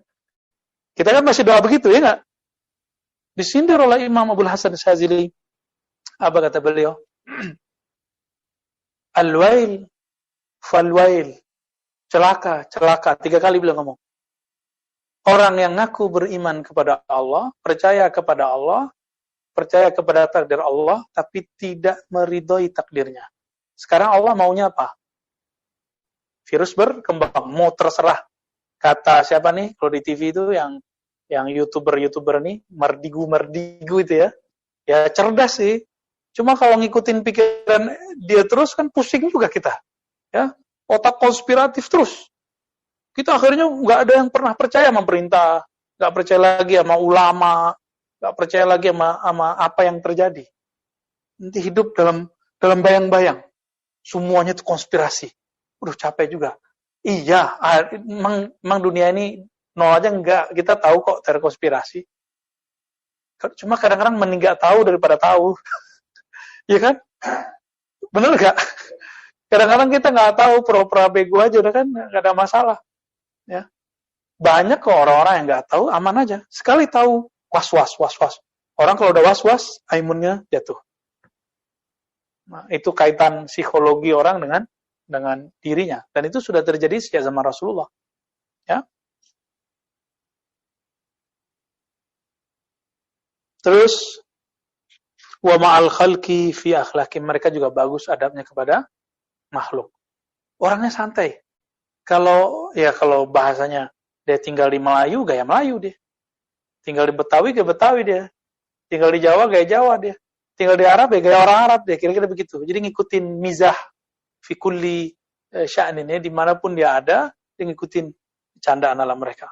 Kita kan masih doa begitu, ya nggak? Disindir oleh Imam Abdul Hasan Syazili. Apa kata beliau? Al-wail, fal-wail. Celaka, celaka. 3 kali beliau ngomong. Orang yang ngaku beriman kepada Allah, percaya kepada Allah, percaya kepada takdir Allah, tapi tidak meridhoi takdirnya. Sekarang Allah maunya apa? Virus berkembang, mau terserah. Kata siapa nih, kalau di TV itu yang YouTuber nih, Mardigu itu ya. Ya cerdas sih. Cuma kalau ngikutin pikiran dia terus kan pusing juga kita. Ya, otak konspiratif terus. Kita akhirnya nggak ada yang pernah percaya sama perintah, nggak percaya lagi sama ulama, nggak percaya lagi sama apa yang terjadi. Nanti hidup dalam bayang-bayang. Semuanya itu konspirasi. Udah capek juga. Iya, memang dunia ini nol aja enggak. Kita tahu kok teori konspirasi. Cuma kadang-kadang mending nggak tahu daripada tahu. Iya kan? Bener nggak? Kadang-kadang kita nggak tahu, pura-pura bego aja, udah kan nggak ada masalah. Ya. Banyak kok orang-orang yang nggak tahu, aman aja. Sekali tahu, was-was. Orang kalau udah was-was, imunnya jatuh. Nah, itu kaitan psikologi orang dengan dirinya. Dan itu sudah terjadi sejak zaman Rasulullah. Ya. Terus, wa ma'al khalqi fi akhlaqi. Mereka juga bagus adabnya kepada makhluk. Orangnya santai. Kalau bahasanya dia tinggal di Melayu, gaya Melayu dia. Tinggal di Betawi, gaya Betawi dia. Tinggal di Jawa, gaya Jawa dia. Tinggal di Arab, ya gaya orang Arab dia. Kira-kira begitu. Jadi ngikutin mizah fi kulli sya'nin, dimanapun dia ada, dia ngikutin candaan ala mereka.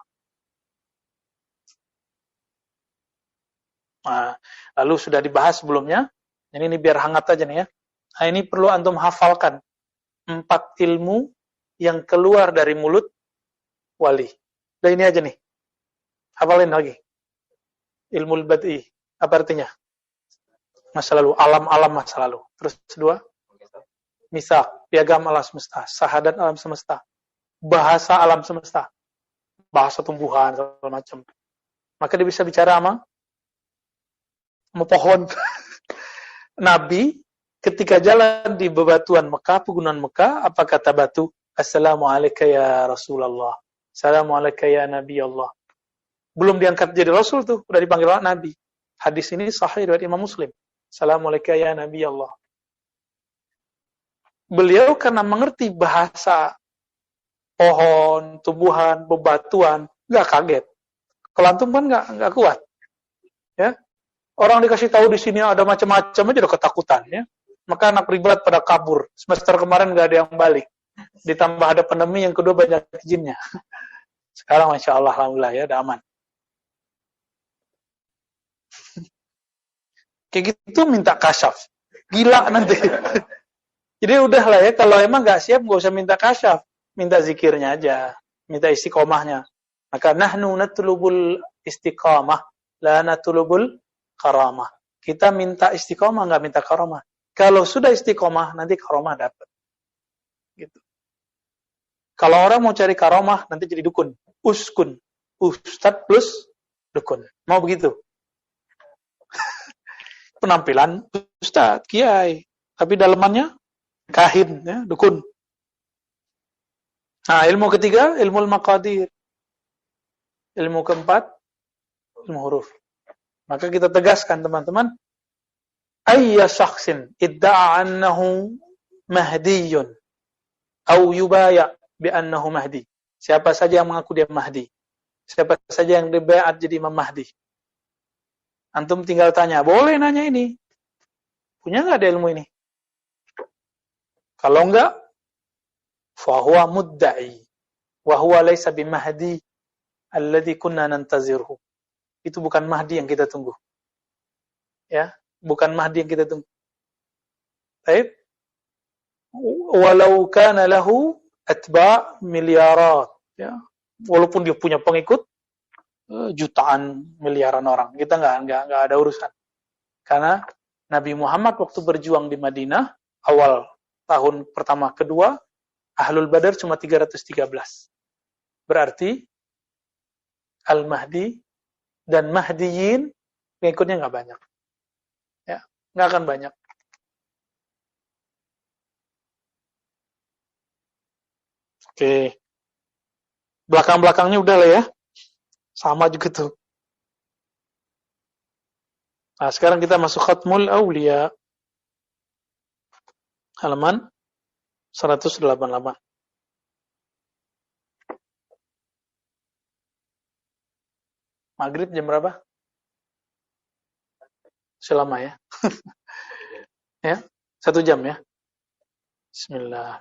Nah, lalu sudah dibahas sebelumnya. Ini biar hangat aja nih ya. Nah, ini perlu antum hafalkan. 4 ilmu yang keluar dari mulut wali. Udah ini aja nih. Hafalin lagi. Ilmu bad'i. Apa artinya? Masa lalu. Alam-alam masa lalu. Terus 2. Misak. Piagam alam semesta. Sahadat alam semesta. Bahasa alam semesta. Bahasa tumbuhan, segala macam. Maka dia bisa bicara sama pohon. Nabi ketika jalan di bebatuan Mekah, pegunungan Mekah, apa kata batu? Assalamualaikum ya Rasulullah. Assalamualaikum ya Nabi Allah. Belum diangkat jadi Rasul tuh, udah dipanggil Nabi. Hadis ini sahih riwayat Imam Muslim. Assalamualaikum ya Nabi Allah. Beliau karena mengerti bahasa pohon, tumbuhan, bebatuan, nggak kaget. Kalau antum kan nggak kuat. Ya. Orang dikasih tahu di sini ada macam-macam aja udah ketakutan ya. Maka anak privat pada kabur. Semester kemarin nggak ada yang balik. Ditambah ada pandemi, yang kedua banyak jinnya. Sekarang Masya Allah, alhamdulillah ya, udah aman. Kayak gitu minta kasyaf. Gila nanti. Jadi udahlah ya, kalau emang nggak siap nggak usah minta kasyaf. Minta zikirnya aja. Minta istiqomahnya. Maka nahnu natlubul istiqamah. La natlubul karamah. Kita minta istiqomah, nggak minta karamah. Kalau sudah istiqomah, nanti karamah dapat. Gitu. Kalau orang mau cari karamah, nanti jadi dukun. Uskun. Ustadz plus dukun. Mau begitu? Penampilan ustadz, kiai. Tapi dalamannya kahin, ya, dukun. Nah, ilmu ketiga, ilmu al-maqadir. Ilmu keempat, ilmu huruf. Maka kita tegaskan teman-teman, ayya syakhsin idda'a annahu mahdiyun au yubaya bi annahu mahdi. Siapa saja yang mengaku dia mahdi, siapa saja yang dibayat jadi Imam Mahdi. Antum tinggal tanya, boleh nanya ini. Punya enggak ada ilmu ini? Kalau enggak, fa huwa mudda'i wa huwa laysa bi mahdi alladhi kunna nantazirhu. Itu bukan mahdi yang kita tunggu. Ya, bukan mahdi yang kita tunggu. Baik. Walau kana lahu atba' miliarat, ya. Walaupun dia punya pengikut jutaan miliaran orang, kita enggak ada urusan. Karena Nabi Muhammad waktu berjuang di Madinah awal tahun pertama kedua, Ahlul Badar cuma 313. Berarti Al-Mahdi dan Mahdiyin pengikutnya enggak banyak. Ya, enggak akan banyak. Oke. Belakang-belakangnya udah lah ya. Sama juga tuh. Nah, sekarang kita masuk Khatmul Aulia. Halaman 188. Maghrib jam berapa? Selama ya. Ya, 1 jam ya. Bismillah.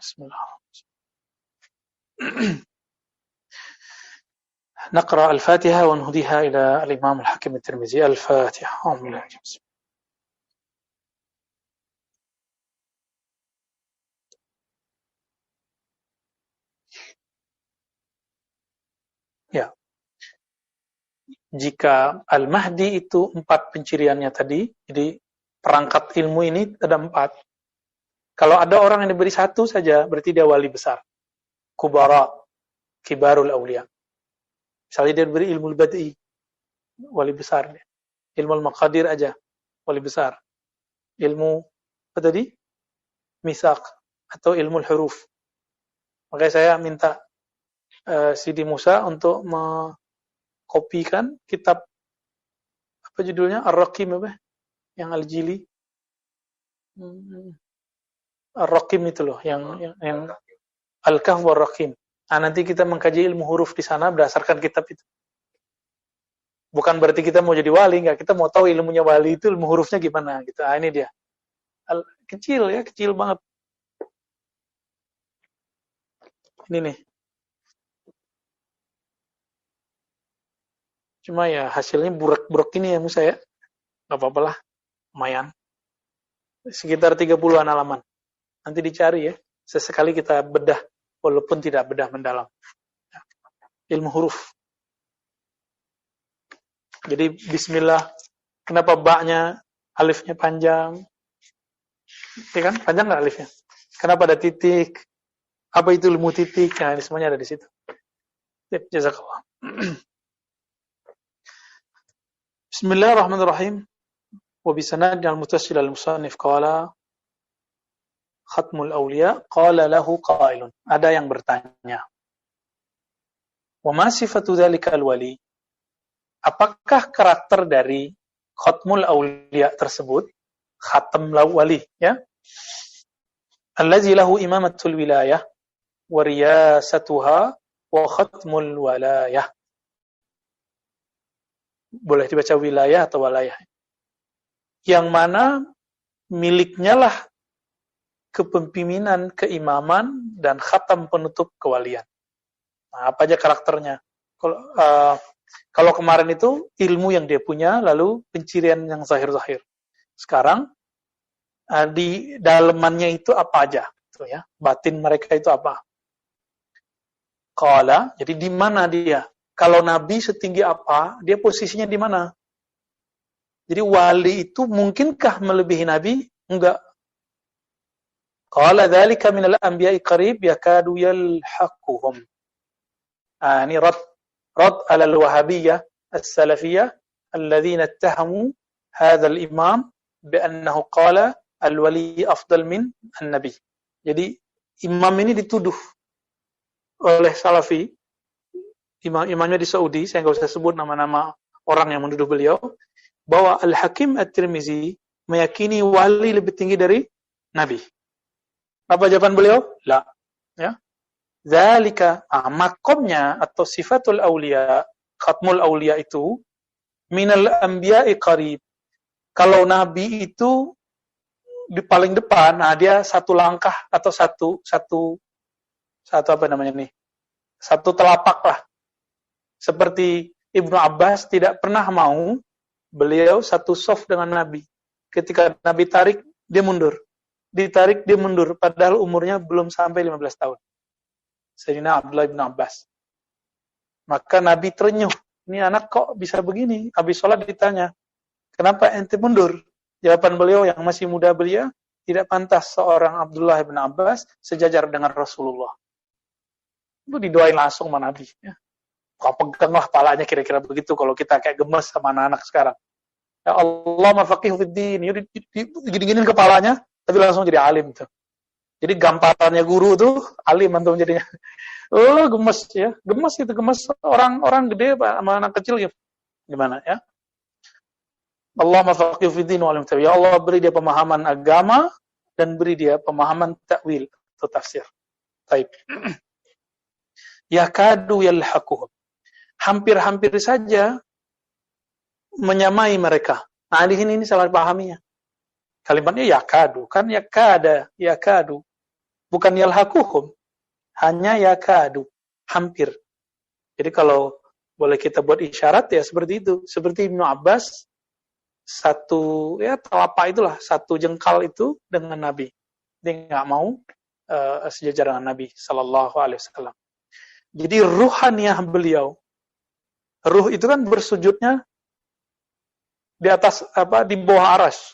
نقرأ الفاتحة ونهديها إلى الإمام الحاكم الترمذي. الفاتحة. Ya. Jika Al-Mahdi itu 4 penciriannya tadi, jadi perangkat ilmu ini ada 4. Kalau ada orang yang diberi 1 saja, berarti dia wali besar. Kubara, kibarul awliya. Misalnya dia diberi ilmu al-bad'i, wali besar. Ilmu al-maqadir aja, wali besar. Ilmu apa tadi? Misaq atau ilmu al-huruf. Makanya saya minta Sidi Musa untuk mengkopikan kitab apa judulnya? Ar-Raqim apa? Yang Al-Jili. Ar-Raqim itu loh, yang Al-Kahf war-Raqim. Nah, nanti kita mengkaji ilmu huruf di sana berdasarkan kitab itu. Bukan berarti kita mau jadi wali, enggak. Kita mau tahu ilmunya wali itu, ilmu hurufnya gimana gitu. Ah, ini dia. Kecil ya, kecil banget. Ini nih. Cuma ya hasilnya burak-burak ini ya Musa ya. Enggak apa-apa lah. Lumayan. Sekitar 30-an halaman. Nanti dicari ya. Sesekali kita bedah walaupun tidak bedah mendalam. Ilmu huruf. Jadi bismillah, kenapa ba-nya alifnya panjang? Ya kan? Panjang enggak alifnya? Kenapa ada titik? Apa itu ilmu titik? Nah, ini semuanya ada di situ. Jazakallah. Bismillahirrahmanirrahim. Wa bisanad al-muttasil al-musannif qala Khatmul Aulia qala lahu qailun. Ada yang bertanya. Wa ma sifatu dzalikal wali? Apakah karakter dari Khatmul Aulia tersebut? Khatam wali, ya. Allazi lahu imamatul wilayah wa riyasatuha wa khatmul walayah. Boleh dibaca wilayah atau walayah. Yang mana miliknya lah kepemimpinan, keimaman, dan khatam penutup kewalian. Nah, apa aja karakternya? Kalau kemarin itu ilmu yang dia punya, lalu pencirian yang zahir-zahir. Sekarang di dalamannya itu apa aja, gitu ya. Batin mereka itu apa? Qala, jadi di mana dia? Kalau Nabi setinggi apa, dia posisinya di mana? Jadi wali itu mungkinkah melebihi Nabi? Enggak. Qala dzalika minal anbiya'i qarib yakadu yalhaquhum. Ini rad ala al-wahabiyyah as-salafiyyah alladhina ittahamu hadha al-imam bi'annahu qala al-wali afdal min an-nabi. Jadi imam ini dituduh oleh Salafi, imamnya di Saudi, saya nggak usah sebut nama-nama orang yang menuduh beliau, bahwa Al-Hakim At-Tirmizi meyakini wali lebih tinggi dari Nabi. Apa jawaban beliau? La. Ya. Zalika, makomnya atau sifatul awliya, khatmul awliya itu, minal anbiya'i qarib. Kalau Nabi itu di paling depan, nah dia satu langkah atau satu apa namanya nih? Satu telapak lah. Seperti Ibnu Abbas tidak pernah mau beliau satu soft dengan Nabi. Ketika Nabi tarik, dia mundur. Ditarik, dia mundur. Padahal umurnya belum sampai 15 tahun. Sayyidina Abdullah bin Abbas. Maka Nabi terenyuh. Ini anak kok bisa begini? Habis sholat ditanya, kenapa ente mundur? Jawaban beliau yang masih muda belia, tidak pantas seorang Abdullah bin Abbas sejajar dengan Rasulullah. Itu didoain langsung sama Nabi. Ya. Kau peganglah palanya kira-kira begitu kalau kita kayak gemes sama anak-anak sekarang. Ya Allah mafaqihu fiddin. Gini-giniin kepalanya, tapi langsung jadi alim tuh. Jadi gamparannya guru tuh alim antum jadinya. Oh, gemes ya. Gemes orang gede sama anak kecil gitu. Gimana ya? Allah mafaqihu fiddin wa alim. Ya Allah beri dia pemahaman agama dan beri dia pemahaman takwil atau tafsir. Baik. Yakadu yalhaquhum. Hampir-hampir saja menyamai mereka. Nah, di sini salah pahaminya. Kalimatnya yakadu, kan yakadu. Bukan yalhaquhum, hanya yakadu, hampir. Jadi kalau boleh kita buat isyarat ya seperti itu. Seperti Ibnu Abbas, satu ya telapak itulah, satu jengkal itu dengan Nabi. Dia nggak mau sejajar dengan Nabi Sallallahu Alaihi Wasallam. Jadi ruhaniyah beliau, ruh itu kan bersujudnya di atas di bawah aras.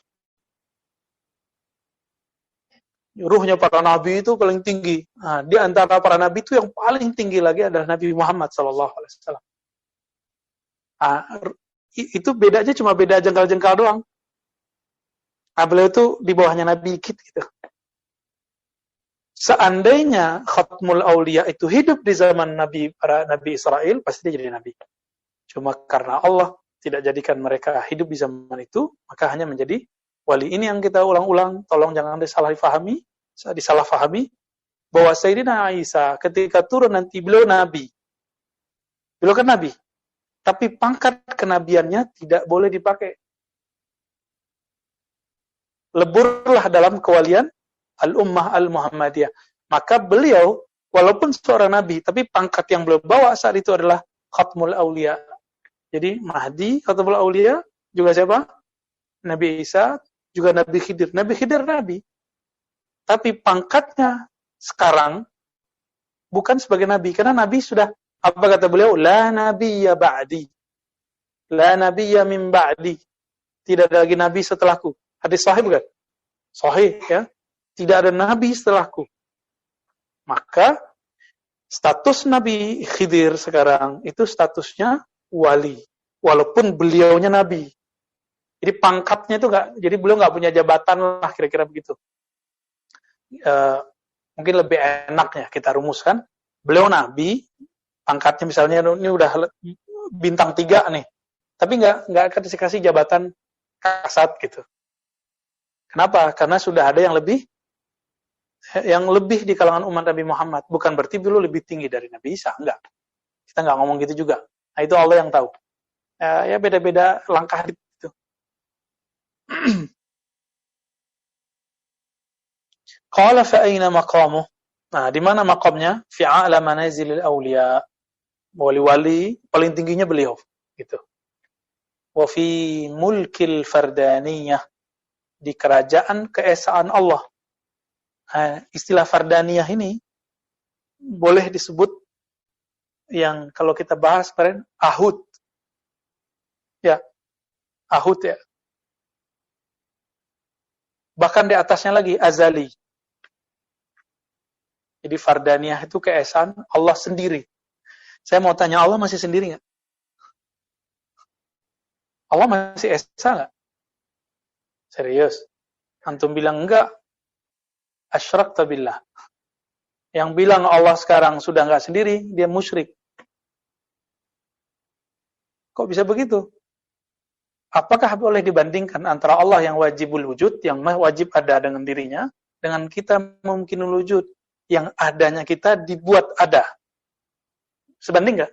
Ruhnya para nabi itu paling tinggi. Nah, di antara para nabi itu yang paling tinggi lagi adalah Nabi Muhammad sallallahu alaihi wasallam. Nah, itu bedanya cuma beda jengkal-jengkal doang. Nah, beliau itu di bawahnya Nabi dikit gitu. Seandainya khatmul aulia itu hidup di zaman para nabi Israel, pasti dia jadi nabi. Cuma karena Allah tidak jadikan mereka hidup di zaman itu, maka hanya menjadi wali. Ini yang kita ulang-ulang, tolong jangan disalahfahami, bahwa Sayyidina Isa ketika turun nanti beliau nabi. Beliau kan nabi, tapi pangkat kenabiannya tidak boleh dipakai. Leburlah dalam kewalian al-ummah al-Muhammadiyah. Maka beliau, walaupun seorang nabi, tapi pangkat yang beliau bawa saat itu adalah khatmul aulia. Jadi Mahdi, khatmul aulia, juga siapa? Nabi Isa, juga Nabi Khidir. Nabi Khidir nabi. Tapi pangkatnya sekarang bukan sebagai nabi, karena nabi sudah, apa kata beliau? La nabiyya ba'di. La nabiyya min ba'di. Tidak ada lagi nabi setelahku. Hadis sahih bukan? Sahih ya. Tidak ada nabi setelahku. Maka status Nabi Khidir sekarang itu statusnya wali, walaupun beliaunya nabi. Jadi pangkatnya itu jadi beliau nggak punya jabatan lah kira-kira begitu. Mungkin lebih enaknya kita rumuskan, beliau nabi, pangkatnya misalnya ini udah bintang 3 nih, tapi nggak akan dikasih jabatan kasat gitu. Kenapa? Karena sudah ada yang lebih di kalangan umat Nabi Muhammad. Bukan berarti beliau lebih tinggi dari Nabi Isa, enggak. Kita nggak ngomong gitu juga. Nah, itu Allah yang tahu. Ya beda-beda langkah itu. Qala fa aina maqamuh? Nah, di mana maqamnya? Fi a'la manazilil awliya. Wali-wali paling tingginya beliau, gitu. Wa fi mulkil fardaniyah. Di kerajaan keesaan Allah. Nah, istilah fardaniyah ini boleh disebut yang kalau kita bahas kemarin ahud. Ya, ahud ya. Bahkan di atasnya lagi azali. Jadi fardaniyah itu keesaan Allah sendiri. Saya mau tanya, Allah masih sendiri nggak? Allah masih esa nggak? Serius? Antum bilang enggak, asyrakta billah. Yang bilang Allah sekarang sudah nggak sendiri, dia musyrik. Kok bisa begitu? Apakah boleh dibandingkan antara Allah yang wajibul wujud, yang wajib ada dengan dirinya, dengan kita mungkinul wujud, yang adanya kita dibuat ada? Sebanding nggak?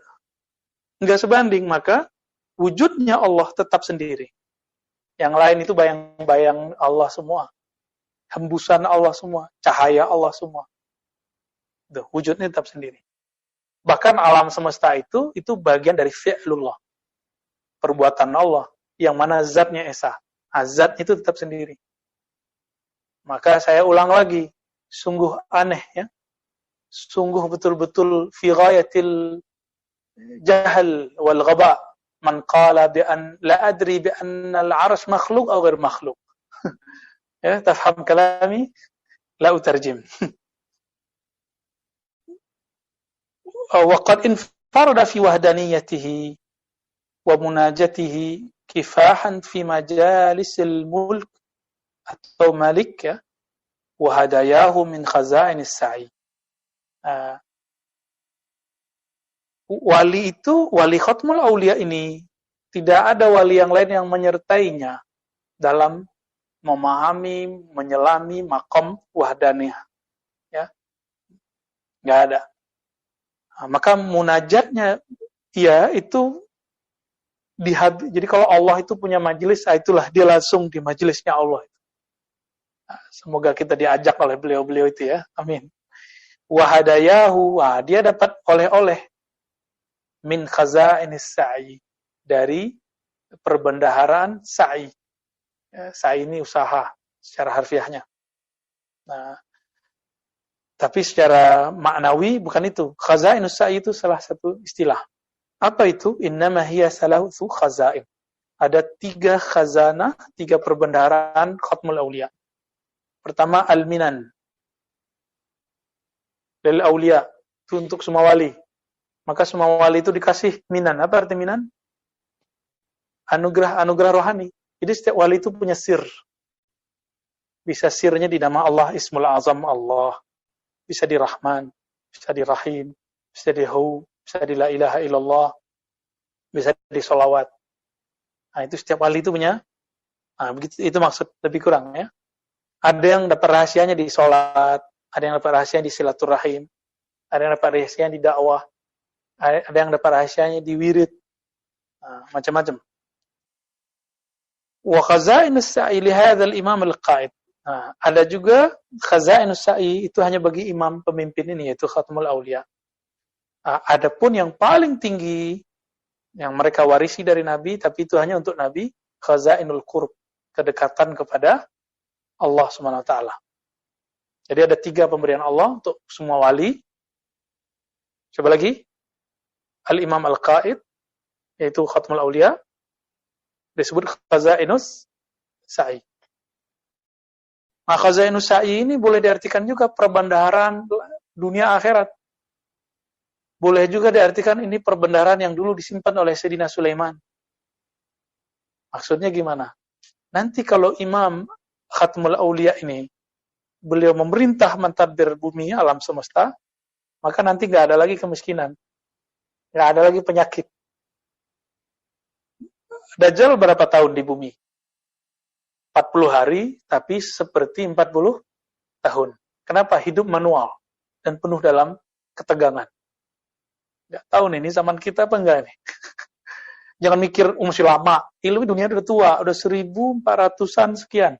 Nggak sebanding, maka wujudnya Allah tetap sendiri. Yang lain itu bayang-bayang Allah semua. Hembusan Allah semua. Cahaya Allah semua. Tuh, wujudnya tetap sendiri. Bahkan alam semesta itu bagian dari fi'lullah. Perbuatan Allah. Yang mana zatnya Esa. Zat itu tetap sendiri. Maka saya ulang lagi. Sungguh aneh ya. Sungguh betul-betul fi ghayatil jahal wal ghaba man qala bi an la adri bi anna al-'arsy makhluq aw ghair makhluq. Ya, tafham kalami? La utarjim. Wa qad infarada fi wahdaniyatihi wa munajatihi kifahan fi majalisil mulk atau malik ya, wa hadayahu min khazainis sa'i. Wali itu, wali khatmul aulia ini, tidak ada wali yang lain yang menyertainya dalam memahami, menyelami makom wahdaniyah. Ya, nggak ada. Maka munajatnya, ya itu, jadi kalau Allah itu punya majelis, itulah dia langsung di majelisnya Allah. Semoga kita diajak oleh beliau-beliau itu ya, amin. Wahadayahu, dia dapat oleh-oleh min khazainis sa'i, dari perbendaharaan sa'i. Ya, sa'i ini usaha secara harfiahnya. Nah, tapi secara maknawi bukan itu. Khazainus sa'i itu salah satu istilah. Apa itu? Innama hiya salahu khazain. Ada 3 khazanah, 3 perbendaharaan khatmul aulia. Pertama, al-minan. Lil aulia, itu untuk semua wali. Maka semua wali itu dikasih minan. Apa arti minan? Anugerah rohani. Jadi setiap wali itu punya sir. Bisa sirnya di nama Allah, Ismul Azam Allah. Bisa di Rahman, bisa di Rahim, bisa di Hu, bisa di La ilaha illallah, bisa di sholawat. Nah, itu setiap wali itu punya. Nah, begitu, itu maksud lebih kurang ya. Ada yang dapat rahasianya di sholat, ada yang dapat rahasianya di silaturahim, ada yang dapat rahasianya di dakwah, ada yang dapat rahasianya di wirid, macam-macam. Wa khazainus sa'i li hadzal imam al-qa'id. Ada juga khazainus sa'i itu hanya bagi imam pemimpin ini, yaitu khatmul aulia. Adapun yang paling tinggi yang mereka warisi dari Nabi, tapi itu hanya untuk Nabi, khazainul qurb, kedekatan kepada Allah Subhanahu wa taala. Jadi ada 3 pemberian Allah untuk semua wali. Coba lagi. Al-Imam Al-Qaid, yaitu Khatmul Aulia, disebut Khazainus Sa'i. Nah, Khazainus Sa'i ini boleh diartikan juga perbendaharaan dunia akhirat. Boleh juga diartikan ini perbendaharaan yang dulu disimpan oleh Sayyidina Sulaiman. Maksudnya gimana? Nanti kalau Imam Khatmul Aulia ini, beliau memerintah mentadbir bumi alam semesta, maka nanti nggak ada lagi kemiskinan. Nggak ada lagi penyakit. Dajjal berapa tahun di bumi? 40 hari, tapi seperti 40 tahun. Kenapa? Hidup manual dan penuh dalam ketegangan. Nggak tahu nih, ini zaman kita apa enggak nih? Jangan mikir, masih lama. Ilmu dunia udah tua, udah 1400-an sekian.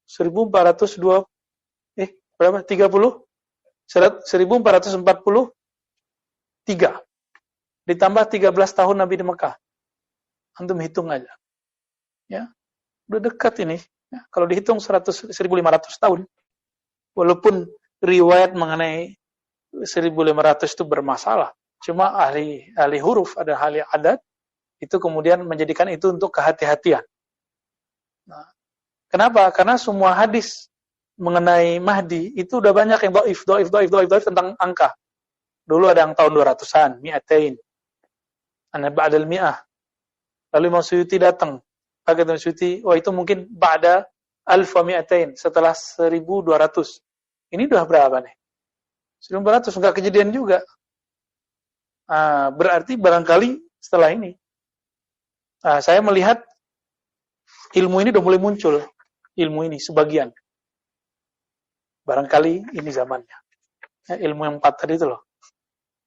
1402, berapa? 30? 1443. Ditambah 13 tahun Nabi di Mekah. Antum hitung aja. Ya. Udah dekat ini. Ya. Kalau dihitung 1500 tahun. Walaupun riwayat mengenai 1500 itu bermasalah. Cuma ahli huruf, ada ahli adat, itu kemudian menjadikan itu untuk kehati-hatian. Nah, kenapa? Karena semua hadis mengenai Mahdi itu udah banyak yang dhaif tentang angka. Dulu ada yang tahun 200-an, mi'atain. Ana ba'dal mi'ah. Lalu Imam Suyuti datang. Kata Imam Suyuti, itu mungkin ba'da alf wa mi'atain, setelah 1200. Ini udah berapa nih? 1400 nggak kejadian juga. Berarti barangkali setelah ini saya melihat ilmu ini udah mulai muncul. Ilmu ini sebagian. Barangkali ini zamannya. Ilmu yang 4 tadi itu loh.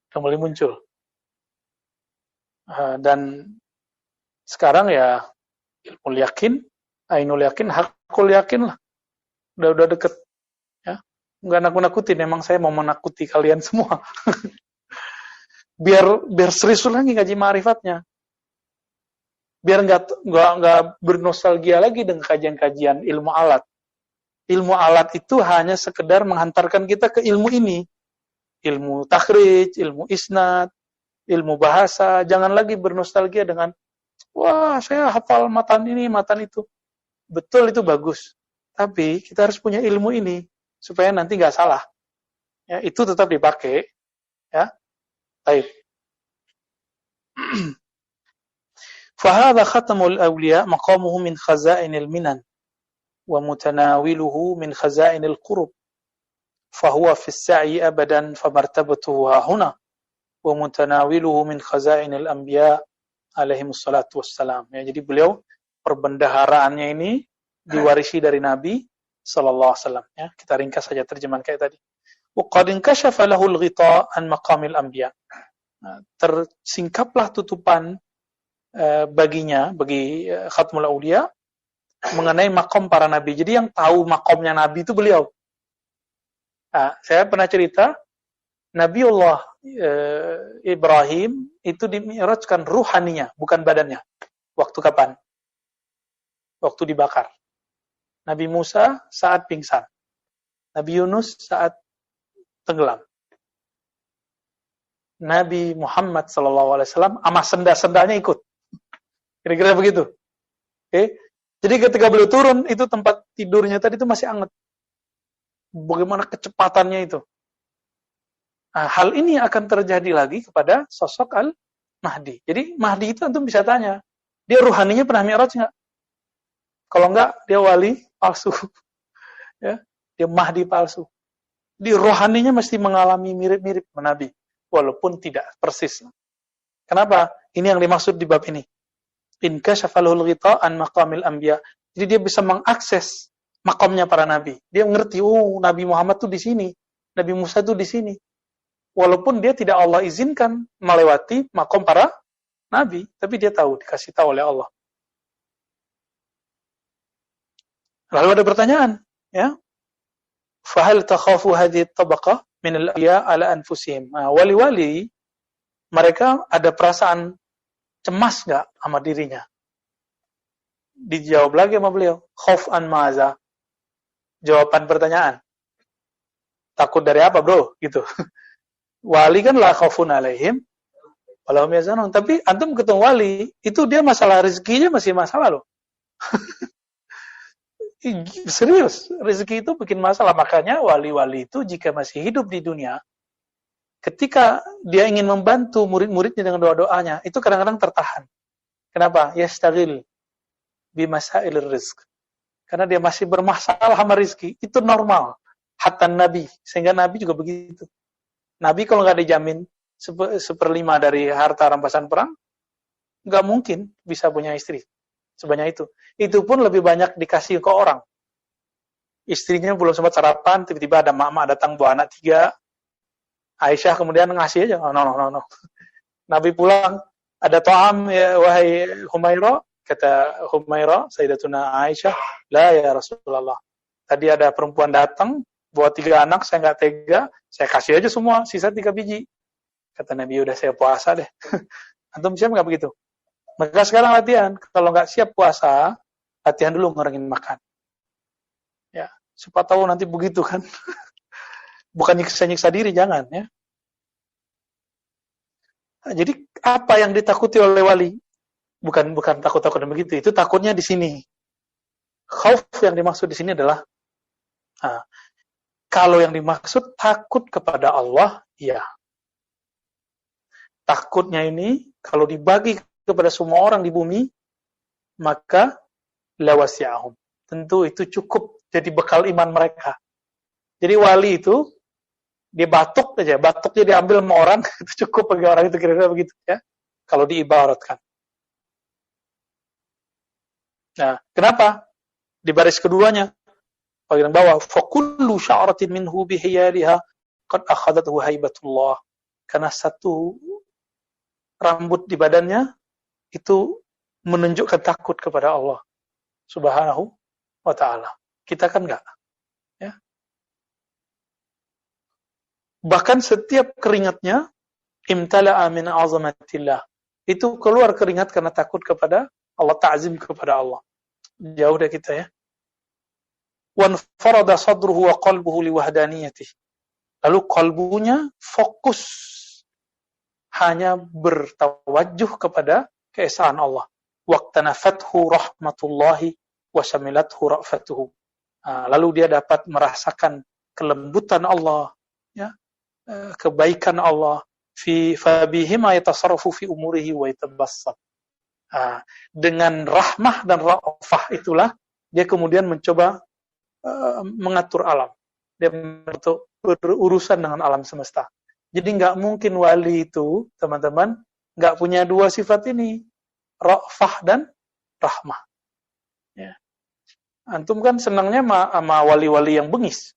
Udah mulai muncul. Dan sekarang ya ilmu yakin, ainul yakin, hakul yakin lah. Udah deket. Ya. Nggak nakut-nakutin, emang saya mau menakuti kalian semua. biar serius lagi ngaji ma'rifatnya. Biar nggak bernostalgia lagi dengan kajian-kajian ilmu alat. Ilmu alat itu hanya sekedar menghantarkan kita ke ilmu ini. Ilmu takhrij, ilmu isnad, ilmu bahasa. Jangan lagi bernostalgia dengan, wah saya hafal matan ini, matan itu. Betul itu bagus. Tapi kita harus punya ilmu ini supaya nanti nggak salah. Ya, itu tetap dipakai. Ya, baik. فهذا ختم الأولياء مقامه من خزائن المنن ومتناوله من خزائن القرب فهو في السعي أبدا فمرتبته هنا ومتناوله من خزائن الأنبياء عليهم الصلاة والسلام. Ya, jadi beliau perbendaharaannya ini diwarisi dari Nabi sallallahu alaihi wasallam. Ya, kita ringkas saja terjemahan kayak tadi. وقد انكشف له الغطاء عن مقام الأنبياء. Tersingkaplah tutupan baginya, bagi Khatmul Aulia mengenai makom para nabi. Jadi yang tahu makomnya nabi itu beliau. Saya pernah cerita Nabiullah Ibrahim itu dimi'rajkan ruhaninya, bukan badannya. Waktu kapan? Waktu dibakar. Nabi Musa saat pingsan. Nabi Yunus saat tenggelam. Nabi Muhammad SAW sama senda-sendanya ikut. Kira-kira begitu. Oke. Jadi ketika beliau turun, itu tempat tidurnya tadi itu masih hangat. Bagaimana kecepatannya itu. Hal ini akan terjadi lagi kepada sosok Al-Mahdi. Jadi Mahdi itu antum bisa tanya, dia ruhaninya pernah mi'raj nggak? Kalau enggak, dia wali palsu. Ya, dia Mahdi palsu. Di rohaninya mesti mengalami mirip-mirip Nabi, walaupun tidak persis. Kenapa? Ini yang dimaksud di bab ini. Inkashafalul ghita an maqamil anbiya. Jadi dia bisa mengakses makamnya para nabi. Dia mengerti, Nabi Muhammad tuh di sini, Nabi Musa tuh di sini. Walaupun dia tidak Allah izinkan melewati makom para nabi, tapi dia tahu, dikasih tahu oleh Allah. Lalu ada pertanyaan, ya. Fahal takhafu hadhihi at-tabaqah min al-awliya ala anfusihim. Wali-wali mereka ada perasaan cemas enggak sama dirinya? Dijawab lagi sama beliau, khauf an maza. Jawaban pertanyaan. Takut dari apa, bro? Gitu. Wali kan la khaufun alaihim wala hum yahzanun. Tapi antum ketemu wali, itu dia masalah rezekinya masih masalah loh. Serius, rezeki itu bikin masalah. Makanya wali-wali itu jika masih hidup di dunia, ketika dia ingin membantu murid-muridnya dengan doa-doanya, itu kadang-kadang tertahan. Kenapa? Yastaghil bimasailir rizq. Karena dia masih bermasalah sama rezeki. Itu normal. Hatta Nabi. Sehingga Nabi juga begitu. Nabi kalau nggak dijamin 1/5 dari harta rampasan perang, nggak mungkin bisa punya istri sebanyak itu. Itu pun lebih banyak dikasih ke orang. Istrinya belum sempat sarapan, tiba-tiba ada mak-mak datang bawa anak 3. Aisyah kemudian ngasih aja. No. Nabi pulang, ada ta'am, ya, wahai Humairah. Kata Humairah, Sayyidatuna Aisyah, la ya Rasulullah. Tadi ada perempuan datang, bawa 3 anak, saya nggak tega, saya kasih aja semua, sisa 3 biji. Kata Nabi, udah saya puasa deh. Antum siap nggak begitu? Maka sekarang latihan. Kalau nggak siap puasa, latihan dulu ngurangin makan. Ya, siapa tahu nanti begitu kan. Bukan nyiksa-nyiksa diri, jangan ya. Nah, jadi apa yang ditakuti oleh wali? Bukan takut-takut begitu. Itu takutnya di sini. Khauf yang dimaksud di sini adalah kalau yang dimaksud takut kepada Allah, ya. Takutnya ini kalau dibagi kepada semua orang di bumi, maka lawasi'ahum. Tentu itu cukup jadi bekal iman mereka. Jadi wali itu Dia batuk aja, batuknya diambil sama orang, itu cukup bagi orang itu, kira-kira begitu ya. Kalau diibaratkan. Nah, kenapa? Di baris keduanya, bagian bawah, fakullu sya'ratin minhu bihiyaliha qad akhadathu haibatullah. Karena satu rambut di badannya itu menunjukkan takut kepada Allah Subhanahu wa ta'ala. Kita kan enggak. Ya. Bahkan setiap keringatnya imtala'a min azamatillah. Itu keluar keringat karena takut kepada Allah, ta'zim kepada Allah. Jauh dari kita ya. Wanfarada sadruhu wa qalbuhu liwahdaniyatih. Lalu kalbunya fokus hanya bertawajjuh kepada keesaan Allah. Waqtanafathu rahmatullahi wa syamilathu ra'fatuhu. Lalu dia dapat merasakan kelembutan Allah, ya, kebaikan Allah, fabihima yatasarrafu fi umurihi wa yatabassam. Dengan rahmah dan ra'fah itulah dia kemudian mencoba mengatur alam. Dia berurusan dengan alam semesta. Jadi nggak mungkin wali itu, teman-teman, nggak punya dua sifat ini, ra'fah dan rahmah. Ya. Antum kan senangnya sama wali-wali yang bengis.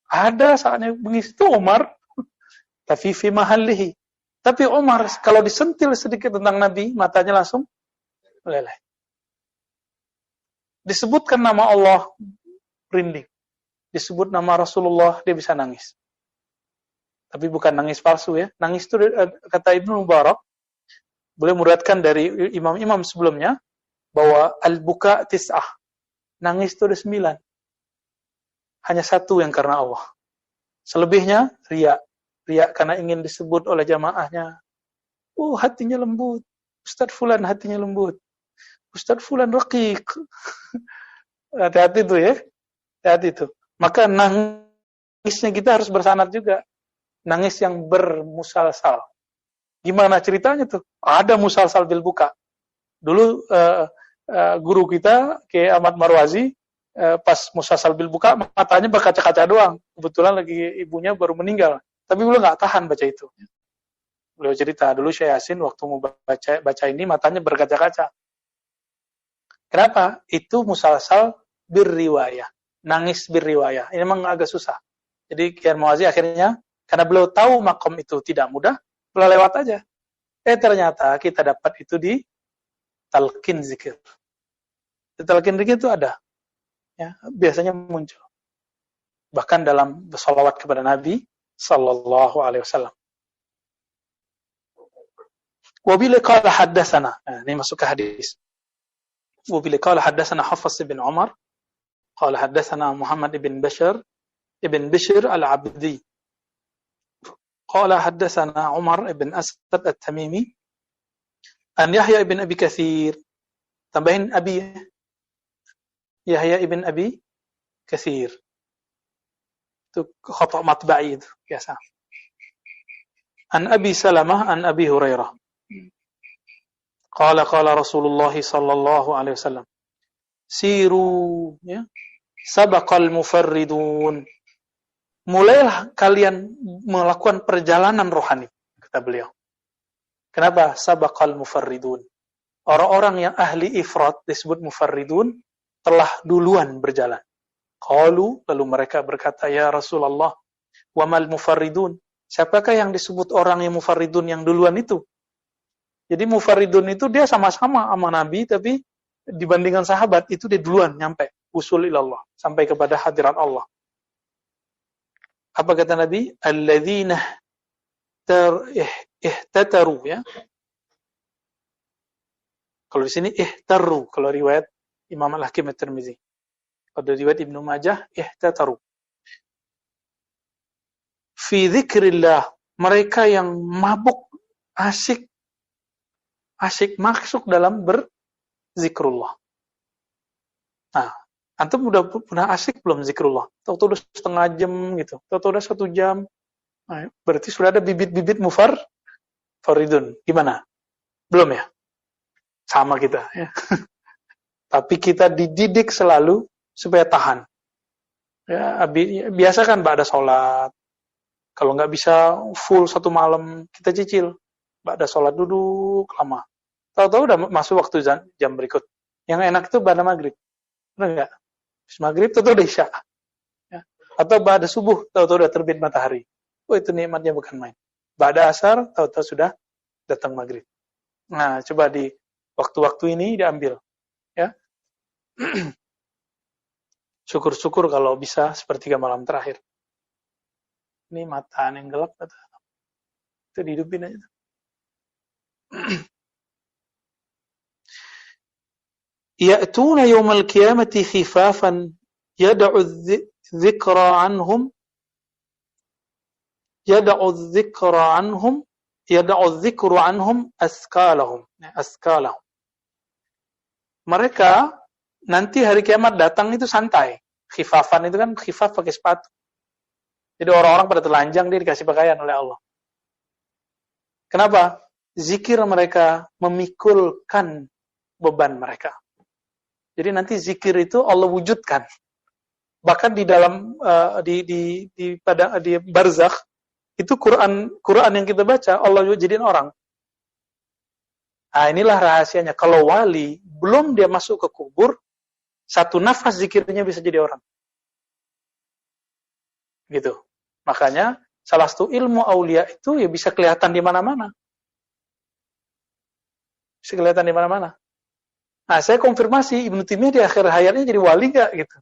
Ada saatnya bengis itu Umar, tapi fi mahallihi. Tapi Umar kalau disentil sedikit tentang Nabi, matanya langsung meleleh. Disebutkan nama Allah, merinding. Disebut nama Rasulullah, dia bisa nangis. Tapi bukan nangis palsu ya. Nangis itu kata Ibnu Mubarak, boleh muratkan dari imam-imam sebelumnya, bahwa al-buka tis'ah. Nangis itu ada 9. Hanya 1 yang karena Allah. Selebihnya, riya. Riya karena ingin disebut oleh jamaahnya. Hatinya lembut. Ustaz Fulan hatinya lembut. Ustaz Fulan raqiq. Hati-hati itu ya. Hati-hati itu. Maka nangisnya kita harus bersanad juga. Nangis yang bermusalsal. Gimana ceritanya tuh? Ada musalsal bil buka. Dulu guru kita, Kiai Ahmad Marwazi, pas musalsal bil buka, matanya berkaca-kaca doang. Kebetulan lagi ibunya baru meninggal. Tapi beliau nggak tahan baca itu. Beliau cerita, dulu Syekh Yasin waktu mau baca ini, matanya berkaca-kaca. Kenapa? Itu musalsal birriwayah. Nangis birriwayah. Ini memang agak susah. Jadi Kiai Marwazi akhirnya, karena beliau tahu makom itu tidak mudah, beliau lewat aja. Ternyata kita dapat itu di talqin zikir. Di talqin zikir itu ada. Ya, biasanya muncul. Bahkan dalam bersalawat kepada Nabi sallallahu alaihi wasallam. Wa bila qala haddatsana. Ini masuk ke hadis. Wa bila qala haddatsana Hafs bin Umar, qala haddatsana Muhammad ibn Bishr al-Abdi. Qala haddatsana Umar ibn Asad at-Tamimi an Yahya ibn Abi Katsir. Tambahin Abi. Yahya ibn Abi Katsir. Itu khata' matba'i itu biasa. An Abi Salamah an Abi Hurairah. Qala Rasulullah sallallahu alaihi wasallam. Siru ya. Sabaqal mufarridun. Mulailah kalian melakukan perjalanan rohani, kata beliau. Kenapa? Sabaqal mufarridun. Orang-orang yang ahli ifrat disebut mufarridun telah duluan berjalan. Qalu, lalu mereka berkata, ya Rasulullah, wa mal mufarridun. Siapakah yang disebut orang yang mufarridun yang duluan itu? Jadi mufarridun itu dia sama-sama sama Nabi, tapi dibandingkan sahabat itu dia duluan nyampe usul ilallah, sampai kepada hadirat Allah. Apa kata Nabi? Alladzina ihtataru ya. Kalau di sini ihtaru, kalau riwayat Imam Al-Hakim At-Tirmizi. Pada riwayat Ibnu Majah, ihtataru. Fi dzikrillah, mereka yang mabuk, asik masuk dalam berzikrullah. Nah, antum udah pernah asik belum zikrullah? Tahu-tahu udah setengah jam gitu, tahu-tahu udah 1 jam. Nah, berarti sudah ada bibit-bibit mufarridun. Gimana? Belum ya? Sama kita ya. Tapi kita dididik selalu supaya tahan. Ya, biasa kan ba'da sholat. Kalau nggak bisa full satu malam, kita cicil. Ba'da sholat duduk lama. Tahu-tahu udah masuk waktu jam berikut. Yang enak itu ba'da maghrib. Benar nggak? Habis maghrib, tahu-tahu udah isya. Ya. Atau ba'da subuh, tahu-tahu udah terbit matahari. Oh, itu nikmatnya bukan main. Ba'da asar, tahu-tahu sudah datang maghrib. Nah, coba di waktu-waktu ini diambil. Ya. Syukur-syukur kalau bisa sepertiga malam terakhir. Ini mata yang gelap, itu dihidupin aja. Ya'tuna yawmal qiyamati khifafan yad'u dzikra anhum dzikru anhum asqalahum. Mereka nanti hari kiamat datang itu santai. Khifafan itu kan khifaf pakai sepatu. Jadi orang-orang pada telanjang, dia dikasih pakaian oleh Allah. Kenapa? Zikir mereka memikulkan beban mereka. Jadi nanti zikir itu Allah wujudkan. Bahkan di dalam di barzakh itu Quran yang kita baca Allah jadiin orang. Nah, inilah rahasianya. Kalau wali belum dia masuk ke kubur, satu nafas zikirnya bisa jadi orang. Gitu. Makanya salah satu ilmu aulia itu ya bisa kelihatan di mana-mana. Bisa kelihatan di mana-mana. Nah, saya konfirmasi Ibnu Taimiyah di akhir hayatnya jadi wali nggak gitu.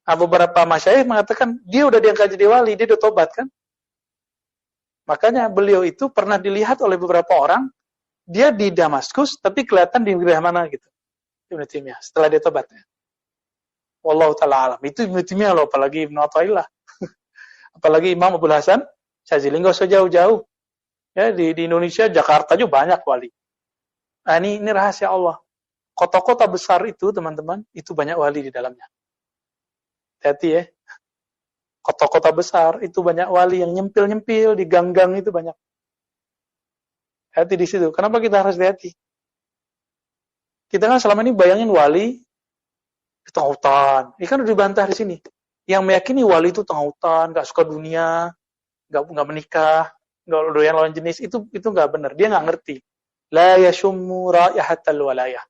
Nah, beberapa masyayikh mengatakan dia udah diangkat jadi wali, dia udah tobat kan. Makanya beliau itu pernah dilihat oleh beberapa orang, dia di Damaskus tapi kelihatan di wilayah mana gitu. Ibnu Taimiyah setelah dia tobat. Wallahu ta'ala alam. Itu Ibnu Taimiyah loh, apalagi Ibnu Athaillah. Apalagi Imam Abdul Hasan Syadzili, nggak usah jauh-jauh. Ya, di Indonesia, Jakarta juga banyak wali. Nah, ini rahasia Allah. Kota-kota besar itu, teman-teman, itu banyak wali di dalamnya. Hati-hati ya. Kota-kota besar itu banyak wali yang nyempil-nyempil di gang-gang itu banyak. Hati di situ. Kenapa kita harus hati-hati? Kita kan selama ini bayangin wali di tengah hutan. Ini kan udah dibantah di sini. Yang meyakini wali itu tengah hutan, gak suka dunia, gak menikah, gak doyan lawan jenis, itu gak benar. Dia gak ngerti. La yashummu ra'ihatal walayah.